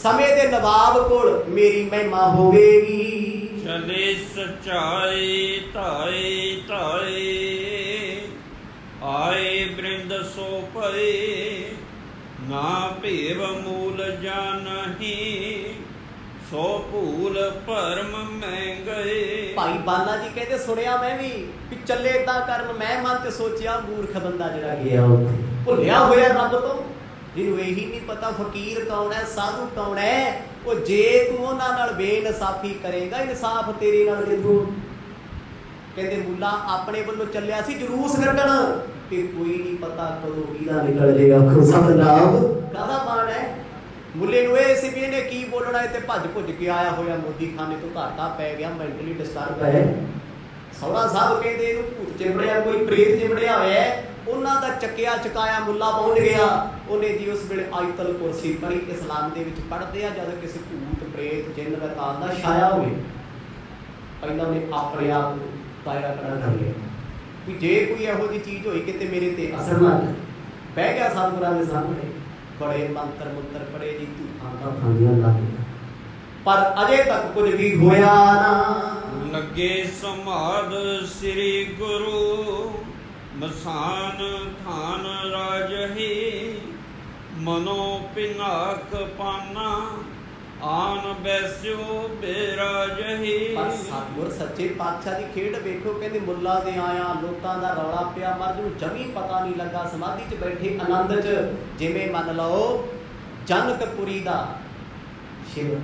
ਸਮੇਂ ਦੇ ਨਵਾਬ ਕੋਲ ਮੇਰੀ ਮਹਿਮਾ ਹੋਵੇਗੀ। ਚਲੇ ਸਚਾਈ ਧਾਏ ਧਾਏ, ਆਏ ਬ੍ਰਿੰਦ ਸੋ ਪਏ, ਨਾ ਭੇਵ ਮੂਲ ਜਾਣਹੀ, ਸੋ ਭੂਲ ਭਰਮ ਮੈਂ ਗਏ। ਭਾਈ ਬਾਲਾ ਜੀ ਕਹਿੰਦੇ ਸੁਣਿਆ ਮੈਂ ਵੀ ਚੱਲੇ ਏਦਾਂ ਕਰਨ, ਮੈਂ ਮਨ ਤੇ ਸੋਚਿਆ ਮੂਰਖ ਬੰਦਾ ਜਿਹੜਾ ਗਿਆ ਉੱਥੇ, ਭੁੱਲਿਆ ਹੋਇਆ ਰੱਬ ਤੋਂ, ਜਿਹਨੂੰ ਇਹੀ ਨਹੀਂ ਪਤਾ ਫਕੀਰ ਕੌਣ ਹੈ, ਸਾਧੂ ਕੌਣ ਹੈ। ਉਹ ਜੇ ਤੂੰ ਉਹਨਾਂ ਨਾਲ ਬੇਇਨਸਾਫੀ ਕਰੇਗਾ, ਇਨਸਾਫ ਤੇਰੇ ਨਾਲ ਕਿੱਥੋਂ। ਕਹਿੰਦੇ ਮੁੱਲਾ ਆਪਣੇ ਵੱਲੋਂ ਚੱਲਿਆ ਸੀ ਜਲੂਸ ਕੱਢਣ, ਤੇ ਕੋਈ ਨਹੀਂ ਪਤਾ ਕਦੋਂ ਕਿਹਦਾ ਨਿਕਲ ਜਾਏਗਾ ਖੁਸਮ ਨਾਮ ਕਾਹਦਾ ਬਾਣ ਹੈ। ਮੁੱਲੇ ਨੂੰ ਇਹ ਸੀ ਵੀ ਇਹਨੇ ਕੀ ਬੋਲਣਾ ਹੈ, ਤੇ ਭੱਜ ਭੁੱਜ ਕੇ ਆਇਆ ਹੋਇਆ ਮੋਦੀ ਖਾਨੇ ਤੋਂ ਘਾਟਾ ਪੈ ਗਿਆ, ਮੈਂਟਲੀ ਡਿਸਟਰਬ ਹੈ। ਸਹੁਰਾ ਸਾਹਿਬ ਕਹਿੰਦੇ ਇਹਨੂੰ ਭੂਤ ਚਿੰਬੜਿਆ, ਕੋਈ ਪ੍ਰੇਤ ਚਿੰਬੜਿਆ ਹੋਇਆ। ਉਹਨਾਂ ਦਾ ਚੱਕਿਆ ਚਕਾਇਆ ਮੁੱਲਾ ਪਹੁੰਚ ਗਿਆ। ਉਹਨੇ ਜੀ ਉਸ ਵੇਲੇ ਆਇਤਲ ਕੁਰਸੀ ਪੜ੍ਹੀ। ਇਸਲਾਮ ਦੇ ਵਿੱਚ ਪੜ੍ਹਦੇ ਆ ਜਦੋਂ ਕਿਸੇ ਭੂਤ ਪ੍ਰੇਤ ਜਿੰਨ ਵੈਤਾਨ ਦਾ ਛਾਇਆ ਹੋਵੇ, ਪਹਿਲਾਂ ਉਹਨੇ ਆਪਣੇ ਆਪ ਨੂੰ ਦਾਇਰਾ ਖੜਾ ਕਰ ਲਿਆ ਵੀ ਜੇ ਕੋਈ ਇਹੋ ਜਿਹੀ ਚੀਜ਼ ਹੋਈ ਕਿਤੇ ਮੇਰੇ ਤੇ ਅਸਰ ਨਾ ਕਰੇ। ਬਹਿ ਗਿਆ ਸਤਿਗੁਰਾਂ ਦੇ ਸਾਹਮਣੇ, ਬੜੇ ਮੰਤਰ ਮੁੰਤਰ ਪੜ੍ਹੇ ਜੀ, ਧੂਫਾਂ ਦਾ ਫਾਂਦੀਆਂ ਲਾ ਲਈਆਂ, ਪਰ ਅਜੇ ਤੱਕ ਕੁਝ ਵੀ ਹੋਇਆ ਨਾ। ਲੱਗੇ ਸਮਾਦ ਸ੍ਰੀ ਗੁਰੂ, ਮਸਾਨ ਥਾਨ ਰਾਜਹੀ, ਮਨੋ ਪਿਨਾਕ ਪਾਨਾ, ਆਨ ਬੈਸਿਓ ਬੇਰਾਜਹੀ। ਪਰ ਸਤਿਗੁਰ ਸੱਚੇ ਪਾਤਸ਼ਾਹ ਦੀ ਖੇਡ ਵੇਖੋ। ਕਹਿੰਦੇ ਮੁੱਲਾ ਦੇ ਆਇਆ, ਲੋਕਾਂ ਦਾ ਰੌਲਾ ਪਿਆ, ਮਰਦ ਨੂੰ ਜਮੀ ਪਤਾ ਨਹੀਂ ਲੱਗਾ, ਸਮਾਧੀ 'ਚ ਬੈਠੇ ਆਨੰਦ 'ਚ। ਜਿਵੇਂ ਮੰਨ ਲਓ ਜਨਕਪੁਰੀ ਦਾ ਸ਼ਿਵ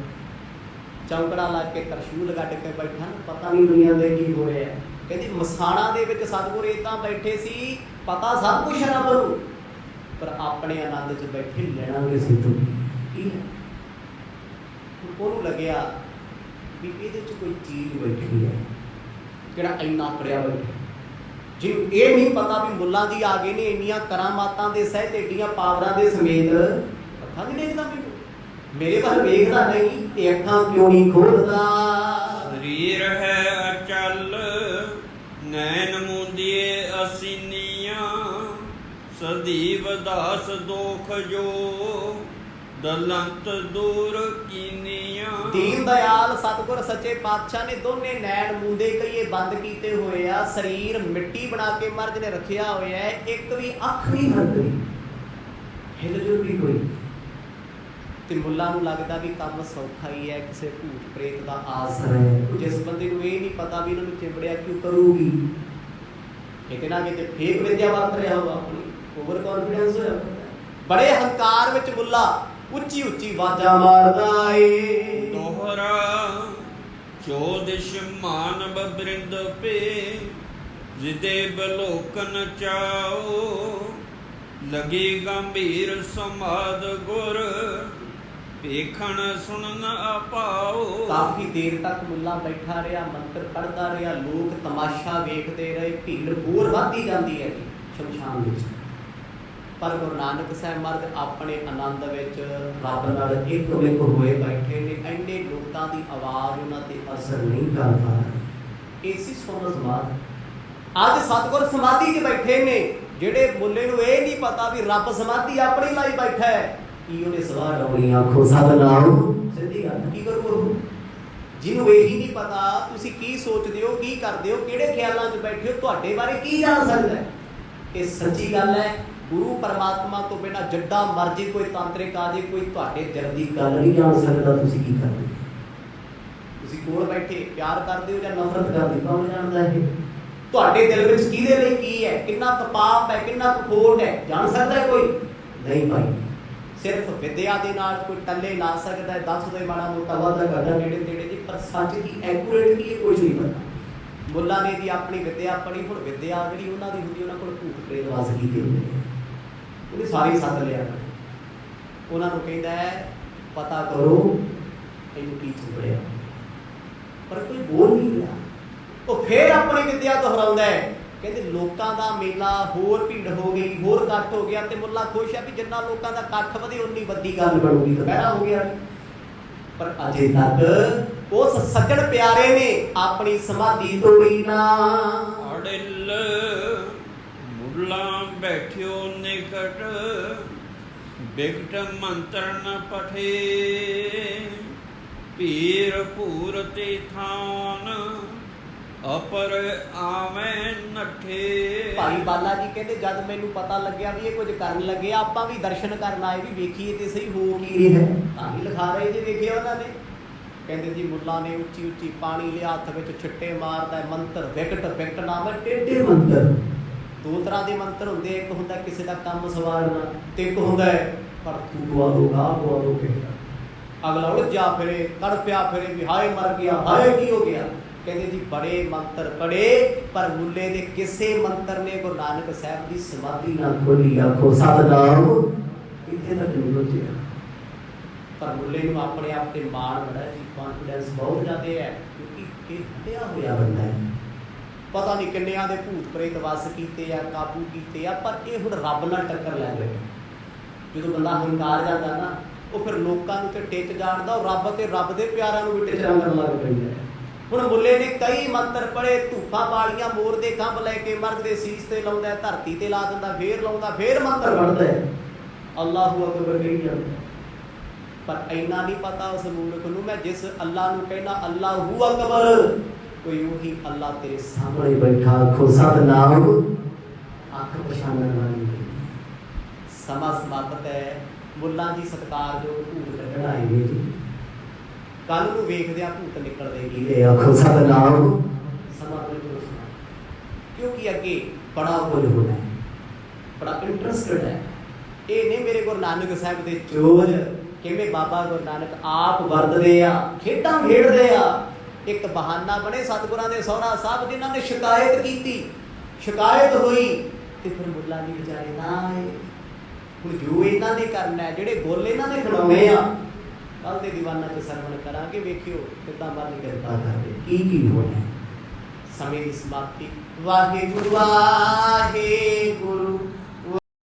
ਚੌਂਕੜਾ ਲਾ ਕੇ ਤਰਸ਼ੂਲ ਗੱਡ ਕੇ ਬੈਠਾ, ਪਤਾ ਨਹੀਂ ਦੁਨੀਆ ਦੇ ਕੀ ਹੋ ਰਿਹਾ। ਕਹਿੰਦੀ ਮਸਾਣਾ ਦੇ ਵਿੱਚ ਸਤਿਗੁਰ ਏਦਾਂ ਬੈਠੇ ਸੀ, ਪਤਾ ਸਭ ਕੁਛ ਰੱਬ ਨੂੰ, ਪਰ ਆਪਣੇ ਆਨੰਦ 'ਚ ਬੈਠੇ ਲੈਣਾ ਵੀ ਸੀ ਤੂੰ ਕੀ ਹੈ। ਉਹਨੂੰ ਲੱਗਿਆ ਵੀ ਇਹਦੇ 'ਚ ਕੋਈ ਚੀਜ਼ ਬੈਠੀ ਹੈ, ਜਿਹੜਾ ਇੰਨਾ ਪੜਿਆ ਬੈਠਾ, ਜਿਹਨੂੰ ਇਹ ਨਹੀਂ ਪਤਾ ਵੀ ਮੁੱਲਾਂ ਦੀ ਆ ਗਏ ਨੇ ਇੰਨੀਆਂ ਕਰਾਮਾਤਾਂ ਦੇ ਸਹਿਤ, ਏਡੀਆਂ ਪਾਵਰਾਂ ਦੇ ਸਮੇਤ। ਅੱਖਾਂ ਨਹੀਂ ਦੇਖਦਾ ਮੈਨੂੰ, ਮੇਰੇ ਵੱਲ ਵੇਖਦਾ ਨਹੀਂ, ਇਹ ਅੱਖਾਂ ਕਿਉਂ ਨਹੀਂ ਖੋਲਦਾ। ਸਰੀਰ ਹੈ ਅਚਲ, ਨੈਣ ਮੁੰਦੀਏ ਅਸੀਨੀਆਂ, ਸਦੀਵ ਦਾਸ ਦੋਖ ਜੋ, ਦਲੰਤ ਦੂਰ ਕੀਨੀਆਂ। ਦੀਨ ਦਿਆਲ ਸਤਿਗੁਰ ਸੱਚੇ ਪਾਤਸ਼ਾਹ ਨੇ ਦੋਨੇ ਨੈਣ ਮੂੰਦੇ ਕਈਏ ਬੰਦ ਕੀਤੇ ਹੋਏ ਆ, ਸਰੀਰ ਮਿੱਟੀ ਬਣਾ ਕੇ ਮਰਜ ਨੇ ਰੱਖਿਆ ਹੋਇਆ ਹੈ, ਇੱਕ ਵੀ ਅੱਖ ਨਹੀਂ ਹਰਕਦੀ, ਹਿਲ ਜੁਲ ਵੀ ਕੋਈ। ਤੇ ਮੁੱਲਾ ਨੂੰ ਲੱਗਦਾ ਵੀ ਕੰਮ ਸੌਖਾ ਹੀ ਹੈ, ਕਿਸੇ ਭੂਤ ਪ੍ਰੇਤ ਦਾ ਆਸਰਾ ਹੈ। ਜਿਸ ਬੰਦੇ ਨੂੰ ਇਹ ਨਹੀਂ ਪਤਾ ਵੀ ਇਹਨਾਂ ਨੂੰ ਚਿੰਬੜਿਆ ਕਿਉਂ ਕਰੂਗੀ, ਕਿਤੇ ਨਾ ਕਿਤੇ ਫੇਕ ਵਿਦਿਆ ਵਰਤ ਰਿਹਾ ਹੋਗਾ, ਆਪਣੀ ਓਵਰ ਕੌਨਫੀਡੈਂਸ ਹੋਇਆ, ਬੜੇ ਹੰਕਾਰ ਵਿੱਚ ਮੁੱਲਾ ਉੱਚੀ ਉੱਚੀ ਆਵਾਜ਼ਾਂ ਮਾਰਦਾ ਏ। ਦੋਹਰਾ ਚੋਦਿਸ਼ ਮਾਨਵ ਬ੍ਰਿੰਦ ਪੇ, ਜਿਦੇ ਬਲੋਕਨ ਚਾਓ, ਲਗੀ ਗੰਭੀਰ ਸਮਾਦ ਗੁਰ, ਵੇਖਣ ਸੁਣਨ ਆਪਾਓ। ਕਾਫੀ ਦੇਰ ਤੱਕ ਮੁੱਲਾ ਬੈਠਾ ਰਿਹਾ, ਮੰਤਰ ਪੜ੍ਹਦਾ ਰਿਹਾ, ਲੋਕ ਤਮਾਸ਼ਾ ਵੇਖਦੇ ਰਹੇ, ਭੀੜ ਹੋਰ ਵੱਧਦੀ ਜਾਂਦੀ ਹੈ ਸ਼ਮਸ਼ਾਨ ਵਿੱਚ। ਪਰ ਗੁਰੂ ਨਾਨਕ ਸਾਹਿਬ ਮਹਾਰਾਜ ਆਪਣੇ ਆਨੰਦ ਵਿੱਚ ਰੱਬ ਨਾਲ ਇੱਕ ਵਿਕ ਹੋਏ ਬੈਠੇ ਨੇ। ਐਨੇ ਲੋਕਾਂ ਦੀ ਆਵਾਜ਼ ਉਹਨਾਂ ਤੇ ਅਸਰ ਨਹੀਂ ਕਰ ਪਾ ਰਹੀ। ਇਸੇ ਸੁਣ ਸਮਾਧ ਅੱਜ ਸਤਿਗੁਰ ਸਮਾਧੀ 'ਚ ਬੈਠੇ ਨੇ, ਜਿਹੜੇ ਮੁੱਲੇ ਨੂੰ ਇਹ ਨਹੀਂ ਪਤਾ ਵੀ ਰੱਬ ਸਮਾਧੀ ਆਪਣੀ ਲਾਈ ਬੈਠਾ ਹੈ। ਕੀ ਉਹਨੇ ਸਵਾਰ ਲਾਉਣੀ ਆਖੋ ਸਤਿਨਾਮ, ਸਿੱਧੀ ਗੱਲ ਕੀ ਕਰੂ। ਜਿਹਨੂੰ ਇਹੀ ਨਹੀਂ ਪਤਾ ਤੁਸੀਂ ਕੀ ਸੋਚਦੇ ਹੋ, ਕੀ ਕਰਦੇ ਹੋ, ਕਿਹੜੇ ਖਿਆਲਾਂ 'ਚ ਬੈਠੇ ਹੋ, ਤੁਹਾਡੇ ਬਾਰੇ ਕੀ ਜਾਣ ਸਕਦਾ ਹੈ। ਇਹ ਸੱਚੀ ਗੱਲ ਹੈ। ਗੁਰੂ ਪਰਮਾਤਮਾ ਤੋਂ ਬਿਨਾਂ ਜਿੱਡਾ ਮਰਜ਼ੀ ਕੋਈ ਤਾਂਤਰਿਕ ਆ ਜੇ, ਕੋਈ ਤੁਹਾਡੇ ਦਿਲ ਦੀ ਗੱਲ ਨਹੀਂ ਜਾਣ ਸਕਦਾ ਤੁਸੀਂ ਕੀ ਕਰਦੇ ਹੋ। ਤੁਸੀਂ ਕੋਲ ਬੈਠੇ ਪਿਆਰ ਕਰਦੇ ਹੋ ਜਾਂ ਨਫ਼ਰਤ ਕਰਦੇ ਹੋ, ਕੌਣ ਜਾਣਦਾ ਇਹ। ਤੁਹਾਡੇ ਦਿਲ ਵਿੱਚ ਕਿਹਦੇ ਲਈ ਕੀ ਹੈ, ਕਿੰਨਾ ਕੁ ਪਾਪ ਹੈ, ਕਿੰਨਾ ਕੁ ਖੋਟ ਹੈ, ਜਾਣ ਸਕਦਾ ਕੋਈ ਨਹੀਂ। ਭਾਈ ਸਿਰਫ ਵਿਦਿਆ ਦੇ ਨਾਲ ਕੋਈ ਟੱਲੇ ਲਾ ਸਕਦਾ ਹੈ, ਦੱਸ ਦੋ ਮਾੜਾ ਮੋਟਾ ਵਾਧਾ ਕਰਦਾ ਨੇੜੇ ਤੇੜੇ ਦੀ, ਪਰ ਸੱਚ ਦੀ ਐਕੂਰੇਟ ਕੀ ਹੈ ਕੁਝ ਨਹੀਂ ਪਤਾ। ਮੁੱਲਾ ਨੇ ਜੀ ਆਪਣੀ ਵਿਦਿਆ ਪੜ੍ਹੀ, ਹੁਣ ਵਿਦਿਆ ਜਿਹੜੀ ਉਹਨਾਂ ਦੀ ਹੁੰਦੀ, ਉਹਨਾਂ ਕੋਲ ਭੂਤ ਪ੍ਰੇਤ ਵਾਸ ਕੀਤੇ ਹੁੰਦੇ, ਉਹਨੇ ਸਾਰੀ ਸੱਦ ਲਿਆ। ਉਹਨਾਂ ਨੂੰ ਕਹਿੰਦਾ ਹੈ ਪਤਾ ਕਰੋ ਇਹਨੂੰ ਕੀ ਚੁੱਕਿਆ, ਪਰ ਕੋਈ ਬੋਲ ਨਹੀਂ ਰਿਹਾ। ਉਹ ਫੇਰ ਆਪਣੀ ਵਿਦਿਆ ਦੁਹਰਾਉਂਦਾ ਹੈ, ਕਹਿੰਦੇ ਲੋਕਾਂ ਦਾ ਮੇਲਾ, ਹੋਰ ਭੀੜ ਹੋ ਗਈ, ਹੋਰ ਇਕੱਠ ਹੋ ਗਿਆ, ਤੇ ਮੁੱਲਾ ਖੁਸ਼ ਹੈ ਵੀ ਜਿੰਨਾ ਲੋਕਾਂ ਦਾ ਇਕੱਠ ਵਧੇ ਉਨੀ ਵੱਡੀ ਗੱਲ ਬਣੂਗੀ। ਦੁਪਹਿਰਾ ਹੋ ਗਿਆ, ਪਰ ਅਜੇ ਤੱਕ ਉਸ ਸੱਜਣ ਪਿਆਰੇ ਨੇ ਆਪਣੀ ਸਮਾਧੀ ਤੋੜੀ ਨਾ। ਅੜਿਲ ਮੁੱਲਾ ਬੈਠਿਓ ਨਿਕਟ, ਬਿਕਟ ਮੰਤਰ ਨ ਪਠੇ, ਪੀਰ ਪੂਰ ਤੇ ਥਾਨ ਅਪਰ ਆਵੇਂ ਨੱਠੇ। ਭਾਈ ਬਾਲਾ ਜੀ ਕਹਿੰਦੇ ਜਦ ਮੈਨੂੰ ਪਤਾ ਲੱਗਿਆ ਵੀ ਇਹ ਕੁਝ ਕਰਨ ਲੱਗੇ, ਆਪਾਂ ਵੀ ਦਰਸ਼ਨ ਕਰਨ ਆਏ ਵੀ ਵੇਖੀਏ ਤੇ ਸਹੀ ਹੋ ਕੀ ਰਿਹਾ। ਤਾਂ ਹੀ ਲਿਖਾ ਰਹੇ ਜੀ, ਵੇਖਿਆ ਉਹਨਾਂ ਨੇ। ਕਹਿੰਦੇ ਜੀ ਮੁੱਲਾ ਨੇ ਉੱਚੀ ਉੱਚੀ ਪਾਣੀ ਲਿਆ, ਹੱਥ ਵਿੱਚ ਛਿੱਟੇ ਮਾਰਦਾ, ਮੰਤਰ ਵਿਕਟ, ਵਿਕਟ ਨਾਮ ਹੈ ਟੇਢੇ ਮੰਤਰ। ਦੋ ਤਰ੍ਹਾਂ ਦੇ ਮੰਤਰ ਹੁੰਦੇ, ਇੱਕ ਹੁੰਦਾ ਕਿਸੇ ਦਾ ਕੰਮ ਸਵਾਰਨਾ, ਤੇ ਇੱਕ ਹੁੰਦਾ ਹੈ ਪਰ ਤੂੰ ਦੁਆ ਦੋਗਾ ਦੁਆ ਦੋ ਕੇ ਅਗਲਾ ਉਲਝਿਆ ਫਿਰੇ, ਤੜਪਿਆ ਫਿਰੇ ਵੀ ਹਾਏ ਮਰ ਗਿਆ, ਹਾਏ ਕੀ ਹੋ ਗਿਆ। ਕਹਿੰਦੇ ਜੀ ਬੜੇ ਮੰਤਰ ਪੜੇ, ਪਰ ਮੁੱਲੇ ਦੇ ਕਿਸੇ ਮੰਤਰ ਨੇ ਗੁਰੂ ਨਾਨਕ ਸਾਹਿਬ ਦੀ ਸਮਾਧੀ ਨਾ ਖੋਲੀ। ਆਖੋ ਸਤਿਨਾਮ। ਇੱਥੇ ਤੱਕ ਨਹੀਂ ਪਹੁੰਚਿਆ, ਪਰ ਮੁੱਲੇ ਨੂੰ ਆਪਣੇ ਆਪ ਤੇ ਮਾਣ ਬੜਾ ਜੀ, ਕੌਨਫੀਡੈਂਸ ਬਹੁਤ ਜ਼ਿਆਦਾ ਹੈ, ਕਿਉਂਕਿ ਇਹ ਹਟਿਆ ਹੋਇਆ ਬੰਦਾ ਹੈ। ਪਤਾ ਨਹੀਂ ਕਿੰਨਿਆਂ ਦੇ ਭੂਤ ਪ੍ਰੇਤ ਵਸ ਕੀਤੇ ਆ, ਕਾਬੂ ਕੀਤੇ ਆ, ਪਰ ਇਹ ਹੁਣ ਰੱਬ ਨਾਲ ਟੱਕਰ ਲੈ ਰਿਹਾ। ਜਦੋਂ ਬੰਦਾ ਹੰਕਾਰ ਜਾਂਦਾ ਨਾ, ਉਹ ਫਿਰ ਲੋਕਾਂ ਨੂੰ ਤੇ ਟਿੱਚ ਜਾਣਦਾ, ਉਹ ਰੱਬ ਤੇ ਰੱਬ ਦੇ ਪਿਆਰਾਂ ਨੂੰ ਵੀ ਟਿੱਚਾਂ ਕਰਨ ਲੱਗ ਪੈਂਦਾ। ਹੁਣ ਮੁੱਲੇ ਨੇ ਕਈ ਮੰਤਰ ਪੜੇ, ਧੂਪਾਂ ਵਾਲੀਆਂ ਮੋਰ ਦੇ ਖੰਭ ਲੈ ਕੇ ਮਰਦ ਦੇ ਸੀਸ ਤੇ ਲਾਉਂਦਾ, ਧਰਤੀ ਤੇ ਲਾ ਦਿੰਦਾ, ਫੇਰ ਲਾਉਂਦਾ, ਫੇਰ ਮੰਤਰ ਪੜਦਾ, ਅੱਲਾਹੂ ਅਕਬਰ ਕਹੀ ਜਾਂਦਾ। ਪਰ ਇੰਨਾ ਨਹੀਂ ਪਤਾ ਉਸ ਮੂਰਖ ਨੂੰ, ਮੈਂ ਜਿਸ ਅੱਲਾ ਨੂੰ ਕਹਿਣਾ ਅੱਲਾਹੂ ਅਕਬਰ, ਕੋਈ ਉਹੀ ਅੱਲਾ ਤੇਰੇ ਸਾਹਮਣੇ ਬੈਠਾ। ਆਖੋ ਸਤਿਨਾਮ। ਅੱਖ ਪਛਾਣਨ ਵਾਲੀ ਸਮਾਂ ਸਮਾਪਤ ਹੈ। ਮੁੱਲਾਂ ਜੀ ਸਤਿਕਾਰਯੋਗ ਭੂਤ ਕੱਢਣ ਆਏ ਨੇ ਜੀ। ਕੱਲ ਨੂੰ ਵੇਖਦਿਆਂ ਭੂਤ ਨਿਕਲਦੇ ਕੀ, ਆਖੋ ਸਤਿਨਾਮ। ਸਮਾਂ ਬਿਲਕੁਲ, ਕਿਉਂਕਿ ਅੱਗੇ ਬੜਾ ਕੁਝ ਹੋਣਾ ਹੈ, ਬੜਾ ਇੰਟਰਸਟਡ ਹੈ। ਇਹ ਨਹੀਂ ਮੇਰੇ ਗੁਰੂ ਨਾਨਕ ਸਾਹਿਬ ਦੇ ਚੋਜ, ਕਿਵੇਂ ਬਾਬਾ ਗੁਰੂ ਨਾਨਕ ਆਪ ਵਰਤਦੇ ਆ, ਖੇਡਾਂ ਖੇਡਦੇ ਆ। ਇੱਕ ਬਹਾਨਾ ਬਣੇ ਸਤਿਗੁਰਾਂ ਦੇ ਸਹੁਰਾ ਸਾਹਿਬ, ਜਿਨ੍ਹਾਂ ਨੇ ਸ਼ਿਕਾਇਤ ਕੀਤੀ, ਸ਼ਿਕਾਇਤ ਹੋਈ, ਤੇ ਫਿਰ ਮੁੱਲਾ ਜੀ ਵਿਚਾਰੇ ਨਾ ਆਏ। ਹੁਣ ਜੋ ਇਹਨਾਂ ਨੇ ਕਰਨਾ ਹੈ, ਜਿਹੜੇ ਗੁੱਲ ਇਹਨਾਂ ਨੇ ਖਿਡਾਉਣੇ ਆ, ਕੱਲ ਦੇ ਦੀਵਾਨਾਂ 'ਚ ਸਰਵਣ ਕਰਾਂਗੇ, ਵੇਖਿਓ ਕਿੱਦਾਂ ਮਨ ਕਿਰਪਾ ਕਰਦੇ, ਕੀ ਕੀ ਹੋਣਾ। ਸਮੇਂ ਦੀ ਸਮਾਪਤੀ। ਵਾਹਿਗੁਰੂ ਵਾਹਿਗੁਰੂ।